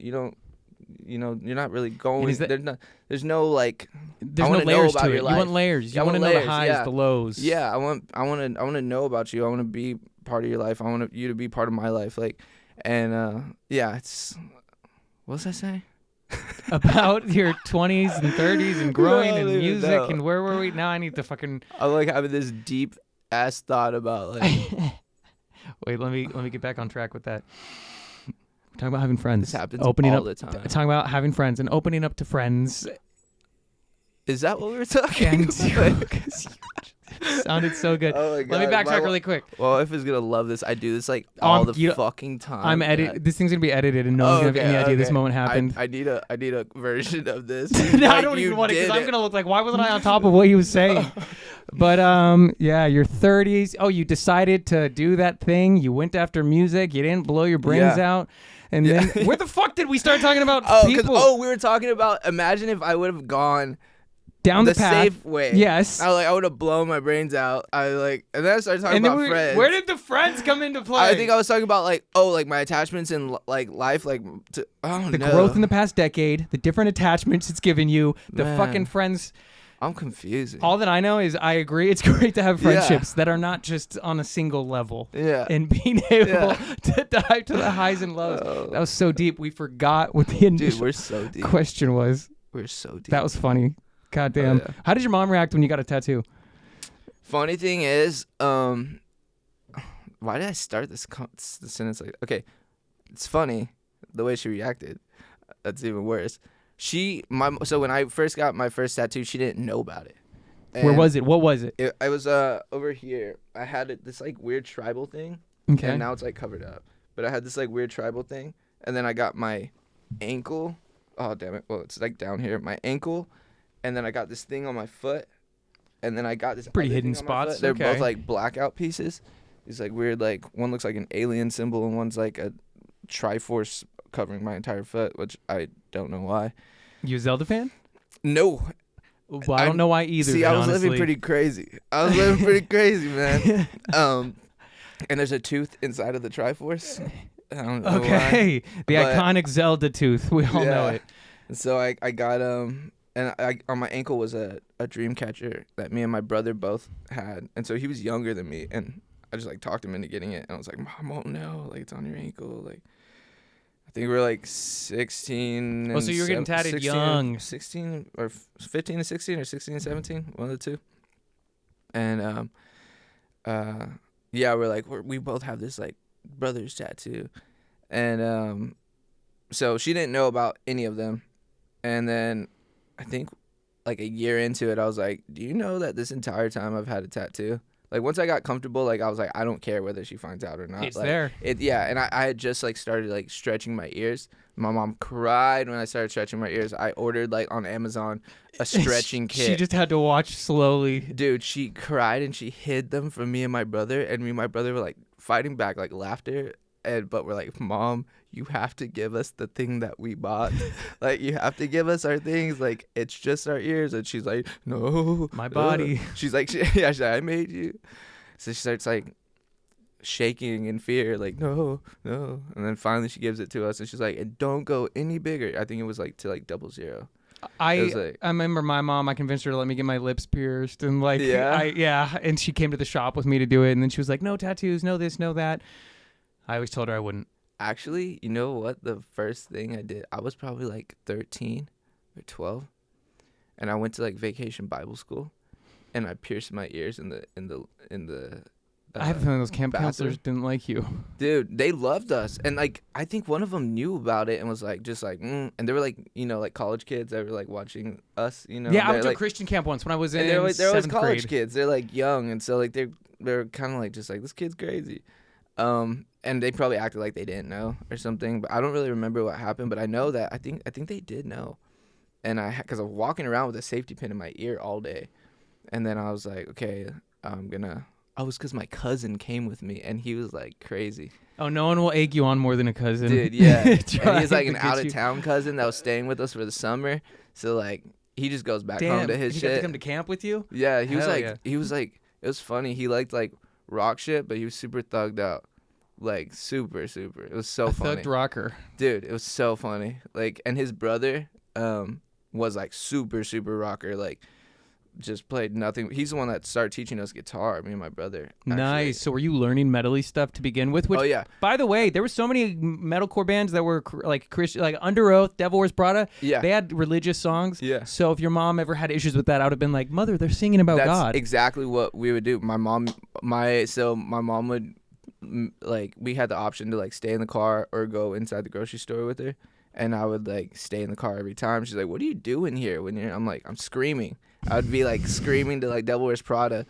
You know, you're not really going. There's no like. There's no layers to it. You want layers. You want to know the highs, the lows. Yeah, I want to know about you. I want to be part of your life. I want you to be part of my life. Like, and it's. What was I saying? About your 20s and 30s and growing and music and where were we? Now I need to fucking. I'm like having this deep ass thought about like. Wait, let me get back on track with that. Talking about having friends. This happens all the time. Talking about having friends and opening up to friends. Is that what we were talking about? Sounded so good. Oh my God. Let me backtrack really quick. Well, if it's gonna love this, I do this like all the fucking time. This thing's gonna be edited, and no one's gonna have any idea this moment happened. I need a version of this. No, I don't even want it because I'm gonna look like, why wasn't I on top of what he was saying? But your 30s. Oh, you decided to do that thing. You went after music. You didn't blow your brains out. And then where the fuck did we start talking about people? We were talking about. Imagine if I would have gone down the path. Safe way. Yes. I would have blown my brains out. And then I started talking about friends. Where did the friends come into play? I think I was talking about like my attachments in like life, like the growth in the past decade, the different attachments it's given you, the fucking friends. I'm confused. All that I know is I agree. It's great to have friendships that are not just on a single level. Yeah. And being able to dive to the highs and lows. That was so deep. We forgot what the initial question was. We're so deep. That was funny. God damn. Oh, yeah. How did your mom react when you got a tattoo? Funny thing is, why did I start this sentence like? Okay, it's funny the way she reacted. That's even worse. So when I first got my first tattoo, she didn't know about it. And where was it? What was it? I was over here. I had this like weird tribal thing. Okay. And now it's like covered up. But I had this like weird tribal thing, and then I got my ankle. Oh damn it! Well, it's like down here, my ankle, and then I got this thing on my foot, and then I got this pretty hidden spots. They're both like blackout pieces. It's like weird. Like one looks like an alien symbol, and one's like a Triforce covering my entire foot, which I don't know why. You a Zelda fan? No. Well, I don't know why either. See, I was living pretty crazy. Man. And there's a tooth inside of the Triforce. I don't know why. The iconic Zelda tooth. We all know it. So I got and I on my ankle was a dream catcher that me and my brother both had, and so he was younger than me, and I just like talked him into getting it, and I was like, Mom won't know, like it's on your ankle, like. I think we were like 16. Oh, so you were getting tatted young. 16 or 15 and 16 or 16 and 17, one of the two. And we're like we both have this like brother's tattoo, and so she didn't know about any of them, and then I think like a year into it, I was like, do you know that this entire time I've had a tattoo? Like once I got comfortable, like I was like, I don't care whether she finds out or not. It's like, there. And I had just like started like stretching my ears. My mom cried when I started stretching my ears. I ordered like on Amazon a stretching kit. She just had to watch slowly. Dude, she cried and she hid them from me and my brother. And me and my brother were like fighting back, like laughter. But we're like, Mom, you have to give us the thing that we bought. Like, you have to give us our things. Like, it's just our ears. And she's like, no. My body. She's like, she's like, I made you. So she starts like shaking in fear, like no, and then finally she gives it to us, and she's like, "And don't go any bigger." I think it was like to like 00. I remember my mom. I convinced her to let me get my lips pierced, and like and she came to the shop with me to do it, and then she was like, "No tattoos, no this, no that." I always told her I wouldn't. Actually, you know what? The first thing I did, I was probably like 13 or 12, and I went to like vacation Bible school, and I pierced my ears in the. I have a feeling those camp counselors didn't like you. Dude, they loved us. And, like, I think one of them knew about it and was, like, just, like, And they were, like, you know, like, college kids that were, like, watching us, you know. Yeah, I went to a Christian camp once when I was in they're always college grade. kids. They're, like, young. And so, like, they're kind of, like, just, like, this kid's crazy. And they probably acted like they didn't know or something. But I don't really remember what happened. But I know that I think they did know. And because I was walking around with a safety pin in my ear all day. And then I was like, okay, I'm going to. Oh, it was because my cousin came with me, and he was, like, crazy. Oh, no one will egg you on more than a cousin. Dude, yeah. And he's, like, an out-of-town cousin that was staying with us for the summer. So, like, he just goes back home to his shit. He got to come to camp with you? Yeah, he was like, it was funny. He liked, like, rock shit, but he was super thugged out. Like, super, super. It was so funny. Thugged rocker. Dude, it was so funny. Like, and his brother was, like, super, super rocker. Like, just played nothing. He's the one that started teaching us guitar, me and my brother. Actually. Nice. So were you learning metally stuff to begin with? Which, oh yeah. By the way, there were so many metalcore bands that were like Christian, like Under Oath, Devil Wears Prada. Yeah. They had religious songs. Yeah. So if your mom ever had issues with that, I would have been like, "Mother, they're singing about God." That's exactly what we would do. My mom would like, we had the option to like stay in the car or go inside the grocery store with her, and I would like stay in the car every time. She's like, "What are you doing here?" I'm like, "I'm screaming." I would be like screaming to like Devil Wears Prada,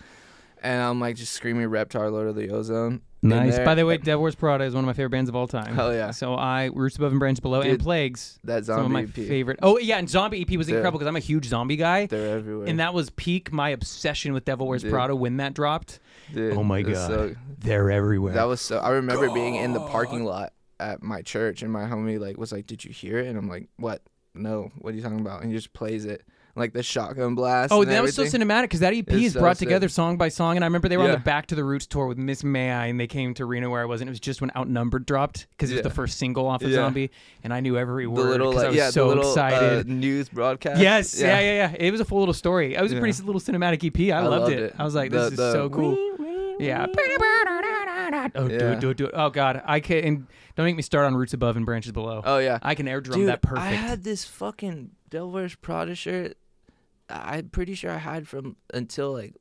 and I'm like just screaming Reptar, Lord of the Ozone. Nice. By the way, Devil Wears Prada is one of my favorite bands of all time. Hell yeah. So Roots Above and Branches Below, and Plagues. That Zombie some of my EP. favorite. Oh yeah, and Zombie EP was incredible because I'm a huge zombie guy. They're everywhere. And that was peak my obsession with Devil Wears Prada when that dropped. Dude, oh my god, they're everywhere. That was so. I remember being in the parking lot at my church, and my homie like was like, "Did you hear it?" And I'm like, "What? No. What are you talking about?" And he just plays it. Like the shotgun blast. Oh, and that everything. was so cinematic because that EP is brought sick. together song by song. And I remember they were on the Back to the Roots tour with Miss May I, and they came to Reno where I was, and it was just when Outnumbered dropped because it was the first single off of Zombie, and I knew every word because I was so excited. News broadcast. Yes, yeah. It was a full little story. It was a pretty little cinematic EP. I loved it. I was like, this is so cool. Yeah. Oh, do it. Oh God, I can. And don't make me start on Roots Above and Branches Below. Oh yeah, I can air drum that perfect. I had this fucking Devil Wears Prada shirt. I'm pretty sure I had from until like.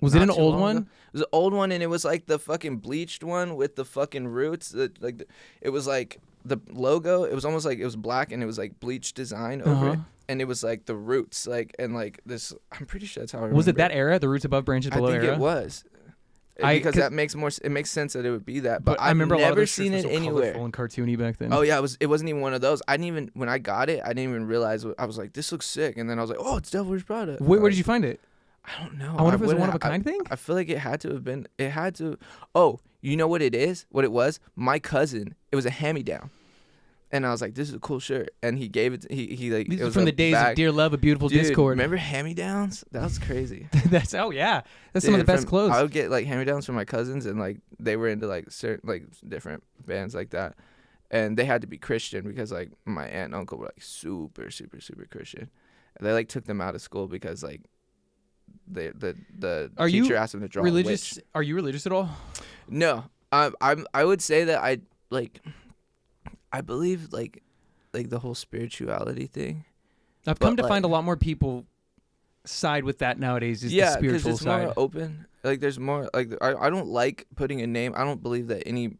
Was it an old one? It was an old one, and it was like the fucking bleached one with the fucking roots. It was like the logo. It was almost like it was black, and it was like bleached design over it, and it was like the roots, like and like this. I'm pretty sure that's how I remember. Was it that era, the Roots Above Branches Below era? I think it was. Because that makes more. It makes sense that it would be that. But I remember never seen it anywhere. Colorful and cartoony back then. Oh yeah, it wasn't even one of those. I didn't even when I got it, I didn't even realize. I was like, this looks sick, and then I was like, oh, it's Devil Wears Prada. Where did you find it? I don't know. I wonder if it was a one of a kind thing. I feel like it had to have been. It had to. Oh, you know what it is? What it was? My cousin. It was a hand-me-down. And I was like, this is a cool shirt. And he gave it, he like, These it was from the days of Dear Love, A Beautiful Discord. Remember hand-me-downs? That was crazy. That's some of the best clothes. I would get like hand-me-downs from my cousins, and like they were into like certain, like different bands like that. And they had to be Christian because like my aunt and uncle were like super, super, super Christian. And they like took them out of school because like the teacher asked them to draw religious. a witch. Are you religious at all? No. I would say that I believe like the whole spirituality thing. I've come to find a lot more people side with that nowadays. Is the spiritual it's side more open. Like there's more like I don't like putting a name. I don't believe that any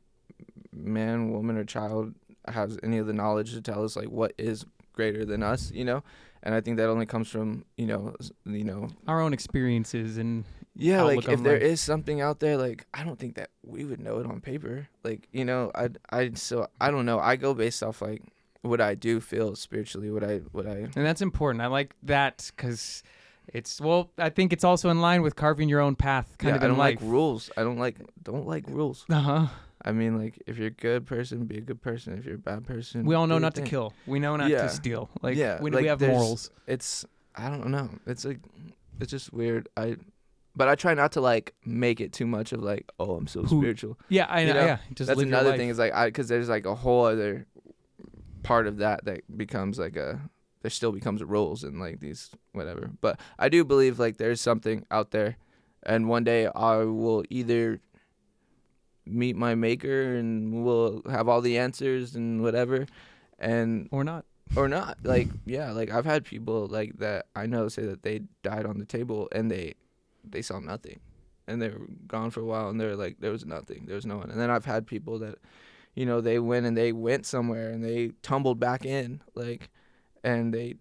man, woman, or child has any of the knowledge to tell us like what is greater than us, you know. And I think that only comes from you know our own experiences and. Yeah, like if there is something out there, like I don't think that we would know it on paper. Like I don't know. I go based off like what I do feel spiritually. What I. And that's important. I like that because I think it's also in line with carving your own path. Kind of in life. I don't like rules. I don't like rules. I mean, like if you're a good person, be a good person. If you're a bad person, we all know not to kill. We know not to steal. We have morals. I don't know. It's like it's just weird. but I try not to like make it too much of like, oh, I'm so spiritual. Yeah, I know. You know? Yeah, just That's live your another life. thing is like because there's like a whole other part of that becomes like there still becomes rules and like these whatever. But I do believe like there's something out there, and one day I will either meet my maker and we'll have all the answers and whatever, and or not. Like yeah, like I've had people like that I know say that they died on the table and they saw nothing, and they were gone for a while and they're like there was nothing, there was no one. And then I've had people that, you know, they went somewhere and they tumbled back in, like, and they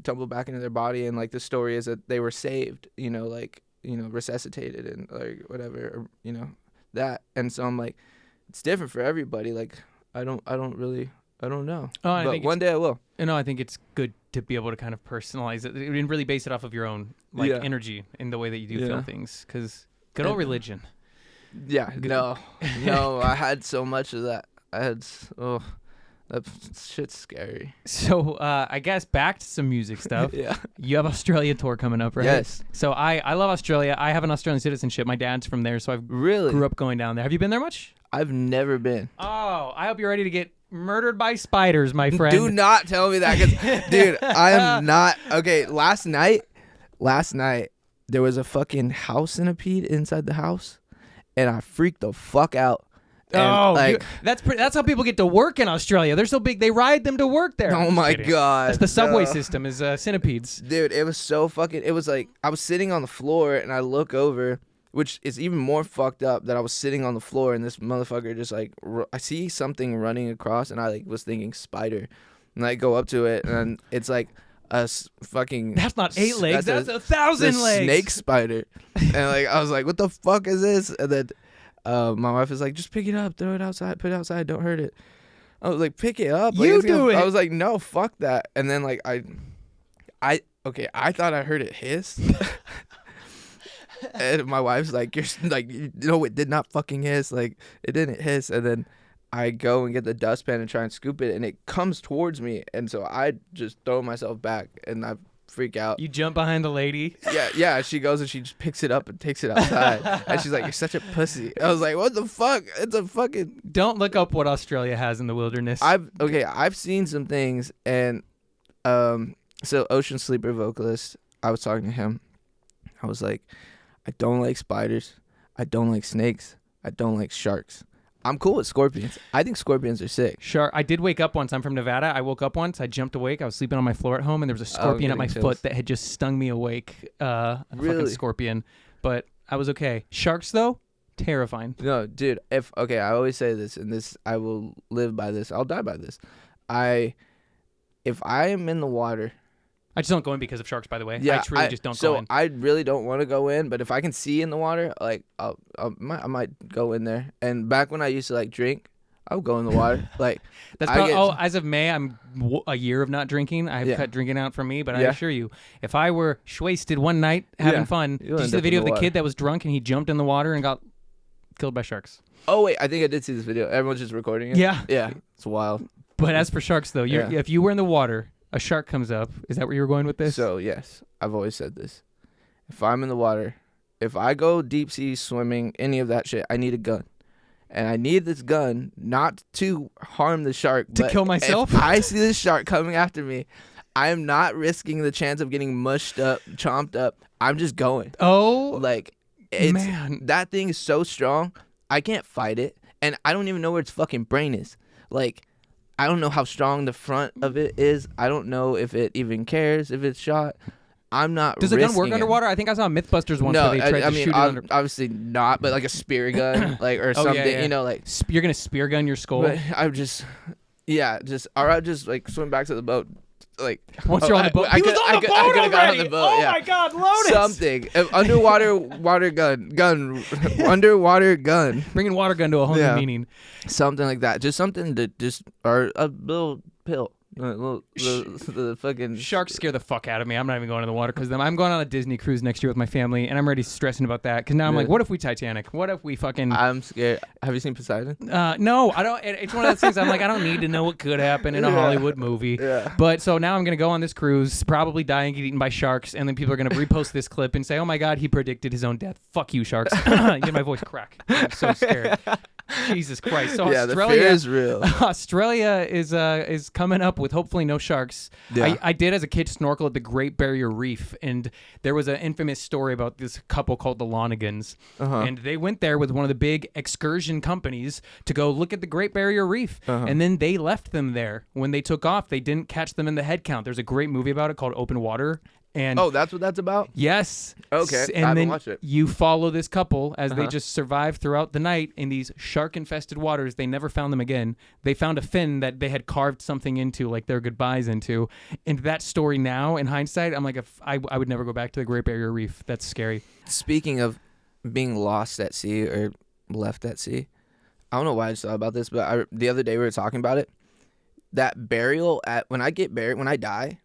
tumbled back into their body, and like the story is that they were saved, you know, like, you know, resuscitated and like whatever, or, you know, that. And so I'm like, it's different for everybody. Like I don't know. Oh, but one day I will. No, I think it's good to be able to kind of personalize it and really base it off of your own like energy in the way that you do feel things. Because good old religion. Yeah, no, I had so much of that. That shit's scary. So I guess back to some music stuff. Yeah. You have Australia tour coming up, right? Yes. So I love Australia. I have an Australian citizenship. My dad's from there, so I grew up going down there. Have you been there much? I've never been. Oh, I hope you're ready to get murdered by spiders, my friend. Do not tell me that, because, dude, I am not. Okay, last night, there was a fucking house centipede inside the house, and I freaked the fuck out. And, like, that's how people get to work in Australia. They're so big, they ride them to work there. Oh my god, that's the subway system is centipedes. Dude, it was so fucking. It was like I was sitting on the floor and I look over, which is even more fucked up that I was sitting on the floor and this motherfucker just like I see something running across and I like was thinking spider, and I go up to it and it's like a fucking. That's not 8 legs. That's 1,000 legs. Snake spider, and like I was like, what the fuck is this? And then. My wife was like, just pick it up, throw it outside, put it outside, don't hurt it. I was like, pick it up. Like, you do it. I was like, no, fuck that. And then like I thought I heard it hiss. And my wife's like, you're like, no, it did not fucking hiss. Like it didn't hiss. And then I go and get the dustpan and try and scoop it, and it comes towards me. And so I just throw myself back and I freak out. You jump behind the lady. Yeah. She goes and she just picks it up and takes it outside. And she's like, "You're such a pussy." I was like, "What the fuck? It's a fucking." Don't look up what Australia has in the wilderness. I've seen some things, and so Ocean Sleeper vocalist, I was talking to him. I was like, I don't like spiders. I don't like snakes. I don't like sharks. I'm cool with scorpions. I think scorpions are sick. Sure. I did wake up once. I'm from Nevada. I woke up once. I jumped awake. I was sleeping on my floor at home, and there was a scorpion at my foot that had just stung me awake. A fucking scorpion. But I was okay. Sharks, though, terrifying. No, dude. I always say this, and this I will live by this. I'll die by this. If I am in the water. I just don't go in because of sharks, by the way. Yeah, I truly just don't go in. So I really don't want to go in, but if I can see in the water, like I might go in there. And back when I used to like drink, I would go in the water. Like that's probably, as of May, I'm a year of not drinking. I've cut drinking out for me, but I assure you, if I were wasted one night having fun, did you see the video of the kid that was drunk and he jumped in the water and got killed by sharks? Oh wait, I think I did see this video. Everyone's just recording it. Yeah, it's wild. But as for sharks, though, if you were in the water. A shark comes up. Is that where you were going with this? So, yes. I've always said this. If I'm in the water, if I go deep sea swimming, any of that shit, I need a gun. And I need this gun not to harm the shark. To kill myself? If I see this shark coming after me, I am not risking the chance of getting mushed up, chomped up. I'm just going. Oh. Like, man. That thing is so strong. I can't fight it. And I don't even know where its fucking brain is. Like, I don't know how strong the front of it is. I don't know if it even cares if it's shot. I'm not. Does a gun work underwater? I think I saw Mythbusters once where they tried to shoot it under. Obviously not, but like a spear gun, like or something. Yeah. You know, like you're gonna spear gun your skull. But I'm just, or I'll just like swim back to the boat. Like once you're on the boat, I could have got on the boat. Oh my God, Lotus! Something underwater gun, underwater gun. Bringing water gun to a whole new meaning. Something like that. Just something to or a little pill. The fucking Sharks scare the fuck out of me. I'm not even going in the water because them. I'm going on a Disney cruise next year with my family, and I'm already stressing about that because now I'm like, what if we Titanic? What if we fucking? I'm scared. Have you seen Poseidon? No, I don't. It's one of those things. I'm like, I don't need to know what could happen in a Hollywood movie. Yeah. But so now I'm gonna go on this cruise, probably die and get eaten by sharks, and then people are gonna repost this clip and say, "Oh my God, he predicted his own death." Fuck you, sharks. You get my voice crack. I'm so scared. Jesus Christ. So yeah, Australia, the fear is real. Australia is coming up with hopefully no sharks. Yeah. I did as a kid snorkel at the Great Barrier Reef, and there was an infamous story about this couple called the Lonigans, and they went there with one of the big excursion companies to go look at the Great Barrier Reef, and then they left them there. When they took off, they didn't catch them in the head count. There's a great movie about it called Open Water. And that's what that's about? Yes. Okay. And I haven't then watched it. you follow this couple as they just survive throughout the night in these shark-infested waters. They never found them again. They found a fin that they had carved something into, like their goodbyes into. And that story now, in hindsight, I'm like, I would never go back to the Great Barrier Reef. That's scary. Speaking of being lost at sea or left at sea, I don't know why I just thought about this, but the other day we were talking about it. That burial when I get buried, when I die,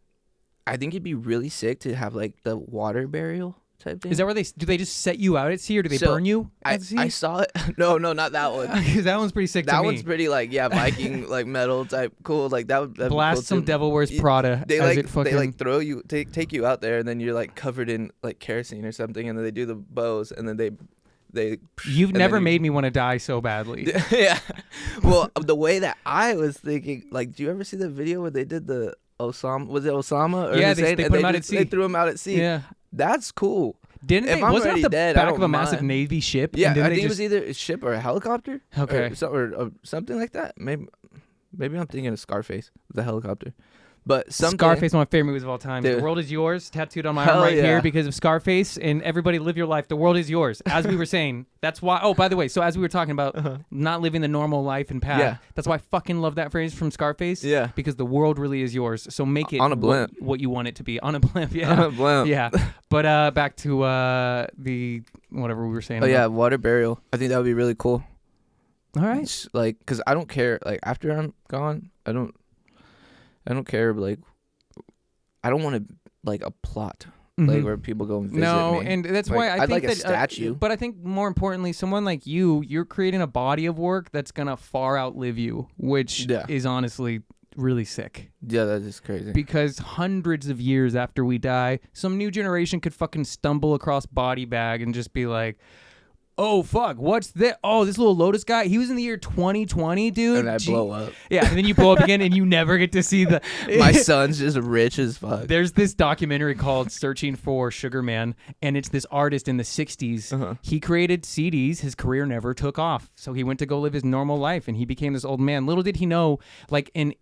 I think it'd be really sick to have like the water burial type thing. Is that where do they just set you out at sea, or do they burn you at sea? I saw it. No, not that one. Because that one's pretty sick to That me. one's pretty like Viking like metal type cool. Like that'd blast be cool some too. Devil Wears Prada. They as like it fucking... they like throw you take you out there, and then you're like covered in like kerosene or something, and then they do the bows, and then they. You've never made me want to die so badly. Yeah. Well, the way that I was thinking, like, do you ever see the video where they did the Osama? Was it Osama? Or Yeah, Hussein? they And put him out at sea. They threw him out at sea. Yeah. That's cool. Didn't If they? I'm Wasn't already it the dead, I back of a don't massive mind. Navy ship? Yeah, and then I they think it just... was either a ship or a helicopter. Okay. Or something like that. Maybe I'm thinking of Scarface, the helicopter. But Scarface is one of my favorite movies of all time. Dude. The World Is Yours, tattooed on my Hell arm right yeah. here because of Scarface. And everybody live your life. The world is yours. As we were saying, that's why. Oh, by the way, so as we were talking about not living the normal life and path, Yeah. that's why I fucking love that phrase from Scarface. Yeah. Because the world really is yours. So make it On a blimp. what you want it to be. On a blimp, yeah. On a blimp. Yeah. But back to the whatever we were saying. Oh yeah, water burial. I think that would be really cool. All right. It's like, cause I don't care. Like after I'm gone, I don't care. Like, I don't want to like a plot, like where people go and visit No, me. and that's Like, why I I'd think like a that, statue. But I think more importantly, someone like you're creating a body of work that's gonna far outlive you, which is honestly really sick. Yeah, that is crazy. Because hundreds of years after we die, some new generation could fucking stumble across Body Bag and just be like, oh fuck, what's that? Oh, this Lil Lotus guy, he was in the year 2020, dude. And I blow up. Yeah, and then you blow up again and you never get to see the My son's just rich as fuck. There's this documentary called Searching for Sugar Man, and it's this artist in the 60s. He created CDs. His career never took off. So he went to go live his normal life, and he became this old man. Little did he know, like in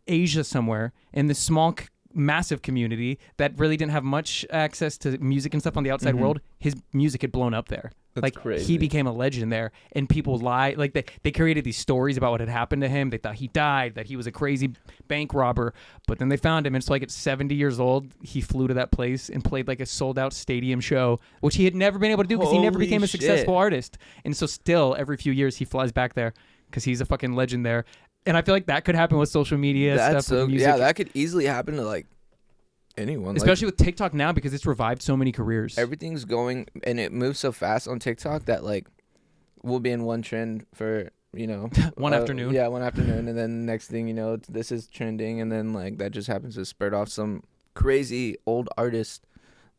Asia somewhere, in this small massive community that really didn't have much access to music and stuff on the outside world, his music had blown up there. That's like crazy. He became a legend there, and people lie. Like they created these stories about what had happened to him. They thought he died, that he was a crazy bank robber, but then they found him. And it's like at 70 years old, he flew to that place and played like a sold out stadium show, which he had never been able to do because he never Holy became a shit. successful artist. And so still every few years he flies back there because he's a fucking legend there. And I feel like that could happen with social media That's stuff. With music. yeah, that could easily happen to like anyone. Especially with TikTok now because it's revived so many careers. Everything's going and it moves so fast on TikTok that like we'll be in one trend for one afternoon. Yeah, one afternoon, and then next thing you know, this is trending, and then like that just happens to spurt off some crazy old artist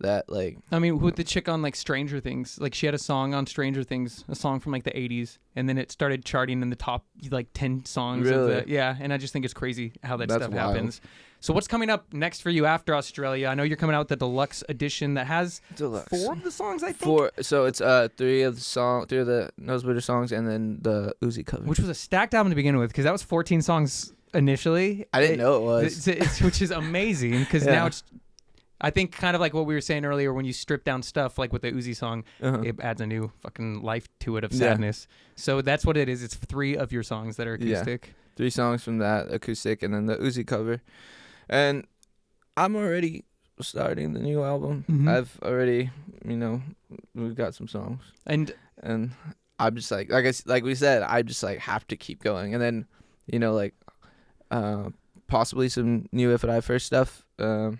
that like. I mean, with the chick on like Stranger Things, like she had a song on Stranger Things, a song from like the 80s, and then it started charting in the top like 10 songs. Really? Of the, yeah, and I just think it's crazy how that That's stuff wild. happens. So what's coming up next for you after Australia? I know you're coming out with the deluxe edition that has Deluxe. 4 of the songs, I think. So it's 3 of the Nosebleeder songs, and then the Uzi cover. Which was a stacked album to begin with because that was 14 songs initially. I didn't know it was. Which is amazing because Yeah. now it's. I think kind of like what we were saying earlier, when you strip down stuff, like with the Uzi song, it adds a new fucking life to it of sadness. So that's what it is. It's 3 of your songs that are acoustic. Yeah. 3 songs from that acoustic, and then the Uzi cover. And I'm already starting the new album. I've already, we've got some songs. And I'm just like we said, I just like have to keep going. And then, possibly some new If I First stuff. I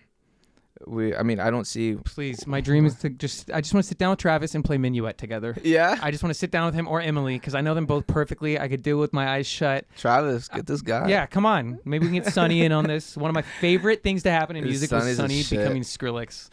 don't see. Please, my dream is to I just want to sit down with Travis and play Minuet together. Yeah. I just want to sit down with him or Emily because I know them both perfectly. I could do it with my eyes shut. Travis, get this guy. Yeah, come on. Maybe we can get Sonny in on this. One of my favorite things to happen in music was Sonny becoming Skrillex.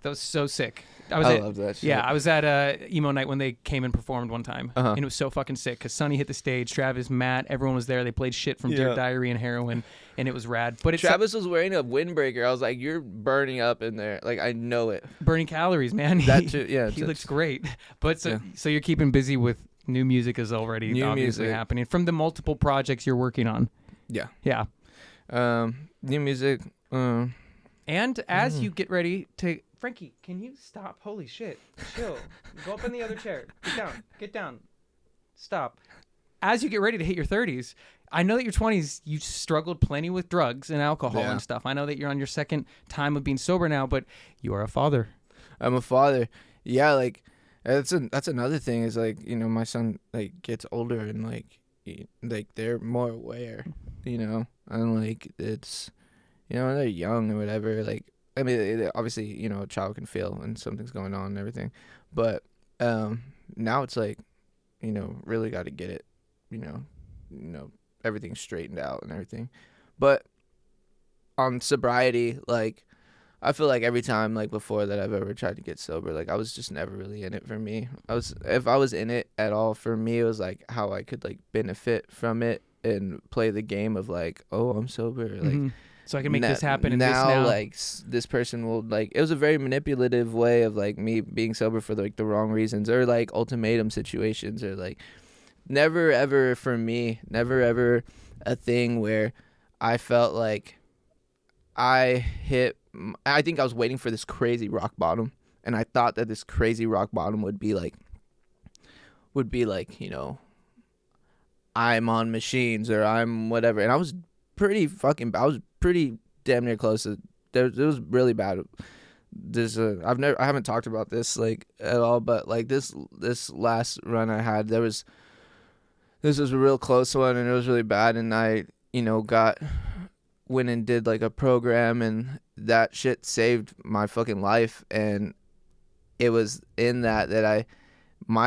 That was so sick. I love that shit. Yeah, I was at emo night when they came and performed one time, and it was so fucking sick because Sonny hit the stage, Travis, Matt, everyone was there. They played shit from Dear Diary and Heroin, and it was rad. But Travis was wearing a windbreaker. I was like, "You're burning up in there." Like I know it. Burning calories, man. He looks great. But so you're keeping busy with new music is already obviously happening from the multiple projects you're working on. Yeah. Yeah. New music. And as you get ready to. Frankie, can you stop? Holy shit. Chill. Go up in the other chair. Get down. Get down. Stop. As you get ready to hit your 30s, I know that your 20s, you struggled plenty with drugs and alcohol and stuff. I know that you're on your second time of being sober now, but you are a father. I'm a father. Yeah, like, that's another thing is, like, you know, my son, like, gets older and, like, they're more aware, you know? And, like, it's, you know, they're young or whatever, like, I mean, obviously, you know, a child can feel when something's going on and everything. But now it's like, you know, really got to get it, you know, everything straightened out and everything. But on sobriety, like, I feel like every time, like, before that I've ever tried to get sober, like, I was just never really in it for me. If I was in it at all, for me, it was, like, how I could, like, benefit from it and play the game of, like, oh, I'm sober, like, so I can make this happen. And now, this now, like, this person will, like, it was a very manipulative way of, like, me being sober for, like, the wrong reasons or, like, ultimatum situations or, like, never ever for me, never ever a thing where I felt like I think I was waiting for this crazy rock bottom, and I thought that this crazy rock bottom would be like, you know, I'm on machines or I'm whatever, and I was pretty damn near close to. It was really bad. I haven't talked about this, like, at all, but, like, this last run I had, this was a real close one, and it was really bad, and I, you know, went and did, like, a program, and that shit saved my fucking life. And it was in that I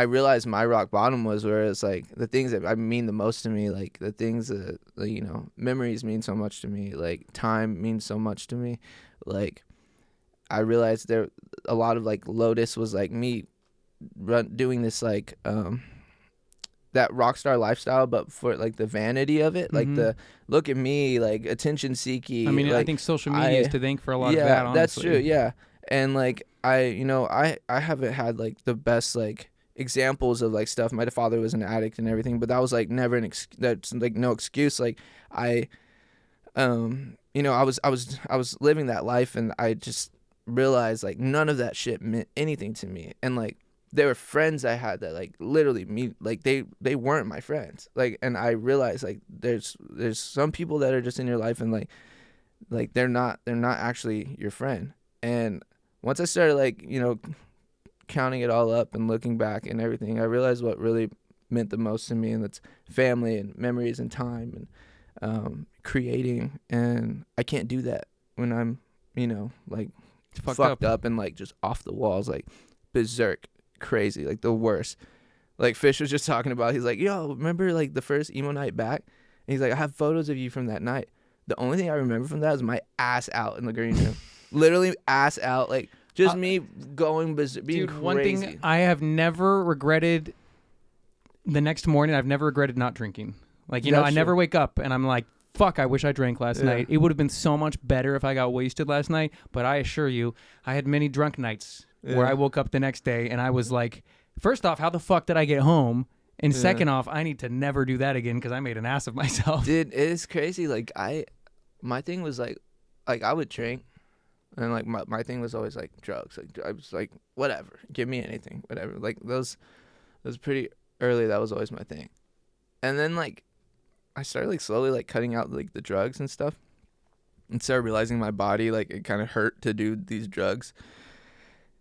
realized my rock bottom was where it's like the things that I mean the most to me, like the things that, you know, memories mean so much to me, like time means so much to me. Like, I realized there a lot of, like, Lotus was like me doing this, like, that rock star lifestyle, but for, like, the vanity of it, like the look at me, like, attention seeking. I mean, like, I think social media is to thank for a lot of that, honestly. That's true. Yeah. And, like, I haven't had, like, the best, like, examples of, like, stuff. My father was an addict and everything, but that was, like, never that's, like, no excuse. Like, you know, I was living that life, and I just realized, like, none of that shit meant anything to me. And, like, there were friends I had that, like, literally me, like, they weren't my friends. Like, and I realized, like, there's some people that are just in your life, and, like they're not actually your friend. And once I started, like, you know, counting it all up and looking back and everything, I realized what really meant the most to me, and that's family and memories and time and creating. And I can't do that when I'm, you know, like, fucked up and, like, just off the walls, like, berserk crazy, like, the worst. Like, Fish was just talking about, he's like, yo, remember, like, the first emo night back? And he's like, I have photos of you from that night. The only thing I remember from that is my ass out in the green room. Literally ass out, like, just me going berserk, being crazy. One thing I have never regretted the next morning, I've never regretted not drinking. Like, you know, I never wake up and I'm like, fuck, I wish I drank last night. It would have been so much better if I got wasted last night. But I assure you, I had many drunk nights where I woke up the next day and I was like, first off, how the fuck did I get home? And second off, I need to never do that again because I made an ass of myself. Dude, it's crazy. Like, my thing was, like I would drink. And, like, my thing was always, like, drugs. Like, I was like, whatever, give me anything, whatever. Like, those pretty early. That was always my thing. And then, like, I started, like, slowly, like, cutting out, like, the drugs and stuff, and started realizing my body, like, it kind of hurt to do these drugs.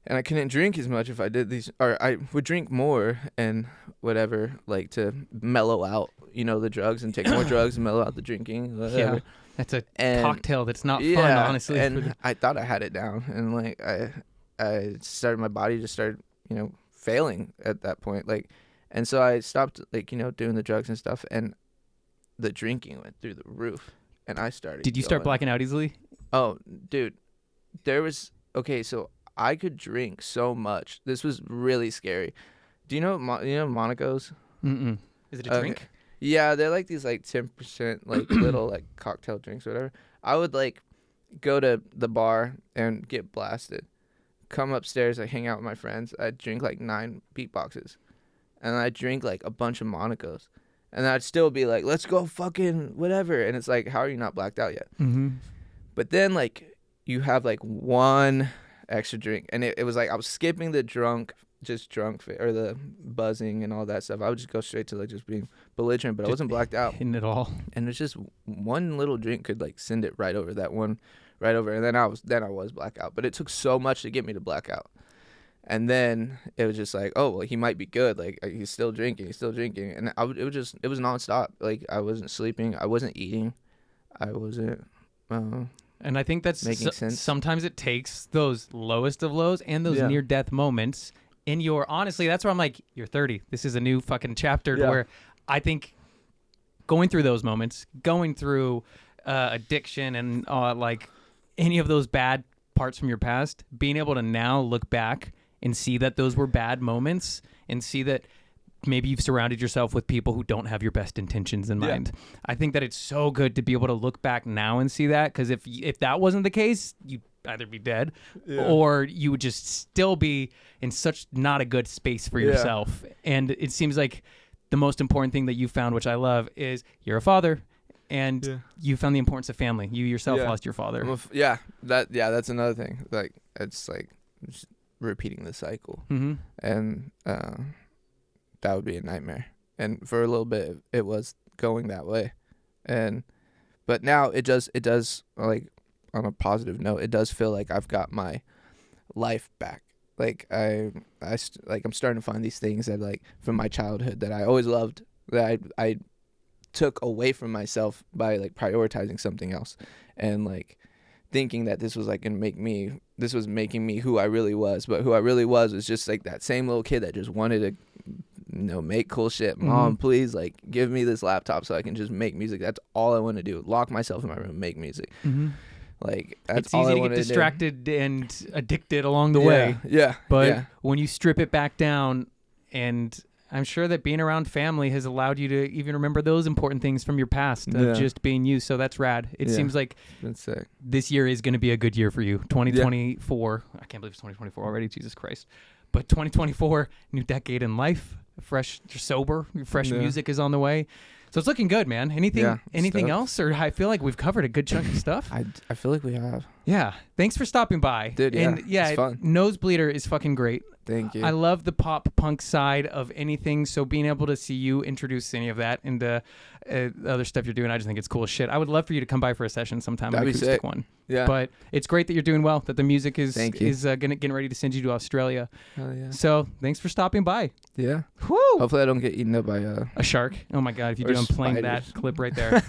And I couldn't drink as much if I did these, or I would drink more and whatever, like, to mellow out, you know, the drugs and take more drugs and mellow out the drinking, whatever. Yeah. That's a And cocktail that's not fun, yeah, honestly. and I thought I had it down, and like I started, my body just started, you know, failing at that point, like, and so I stopped, like, you know, doing the drugs and stuff, and the drinking went through the roof, and I started. Did you start blacking out easily? Oh, dude, there was, okay, so I could drink so much. This was really scary. Do you know Monaco's? Mm-mm. Is it a drink? Yeah, they're like these like 10% like little like cocktail drinks or whatever. I would like go to the bar and get blasted, come upstairs, like hang out with my friends. I'd drink like 9 beatboxes, and I'd drink like a bunch of Monacos, and I'd still be like, let's go fucking whatever. And it's like, how are you not blacked out yet? Mm-hmm. But then like you have like one extra drink, and it was like I was skipping the drunk or the buzzing and all that stuff. I would just go straight to like just being belligerent, but I wasn't blacked out. Hitting it all. And it's just one little drink could like send it right over, and then I was blackout. But it took so much to get me to blackout. And then it was just like, oh well, he might be good. Like he's still drinking, and it was nonstop. Like I wasn't sleeping, I wasn't eating, I wasn't. And I think that's making sense. Sometimes it takes those lowest of lows and those near death moments. Honestly, that's where I'm like, you're 30. This is a new fucking chapter where I think going through those moments, going through addiction and like any of those bad parts from your past, being able to now look back and see that those were bad moments and see that maybe you've surrounded yourself with people who don't have your best intentions in mind. I think that it's so good to be able to look back now and see that, because if that wasn't the case, you'd either be dead or you would just still be in such not a good space for yourself. And it seems like the most important thing that you found, which I love, is you're a father and you found the importance of family. You yourself lost your father. That's another thing. Like it's like just repeating the cycle. Mm-hmm. And that would be a nightmare. And for a little bit it was going that way. But now it does like, on a positive note, it does feel like I've got my life back. Like I'm starting to find these things that like from my childhood that I always loved, that I took away from myself by like prioritizing something else, and like thinking that this was like making me who I really was. But who I really was just like that same little kid that just wanted to, you know, make cool shit. Mom, please, like, give me this laptop so I can just make music. That's all I want to do. Lock myself in my room, make music. Mm-hmm. Like, that's it's all easy I to wanted get to do. distracted and addicted along the way. Yeah. But when you strip it back down, and I'm sure that being around family has allowed you to even remember those important things from your past of just being you. So that's rad. It seems like this year is going to be a good year for you. 2024. I can't believe it's 2024 already. Jesus Christ. But 2024, new decade in life, fresh, sober, fresh music is on the way. So it's looking good, man. Anything else? Or I feel like we've covered a good chunk of stuff. I feel like we have. Yeah. Thanks for stopping by. Dude, and it's fun. Nosebleeder is fucking great. Thank you. I love the pop punk side of anything. So being able to see you introduce any of that into other stuff you're doing, I just think it's cool as shit. I would love for you to come by for a session sometime. That'd an be acoustic sick. one. Yeah. But it's great that you're doing well, that the music is getting ready to send you to Australia. Hell yeah. So thanks for stopping by. Yeah. Woo! Hopefully I don't get eaten up by a shark. Oh my God, if you do, I'm playing that clip right there.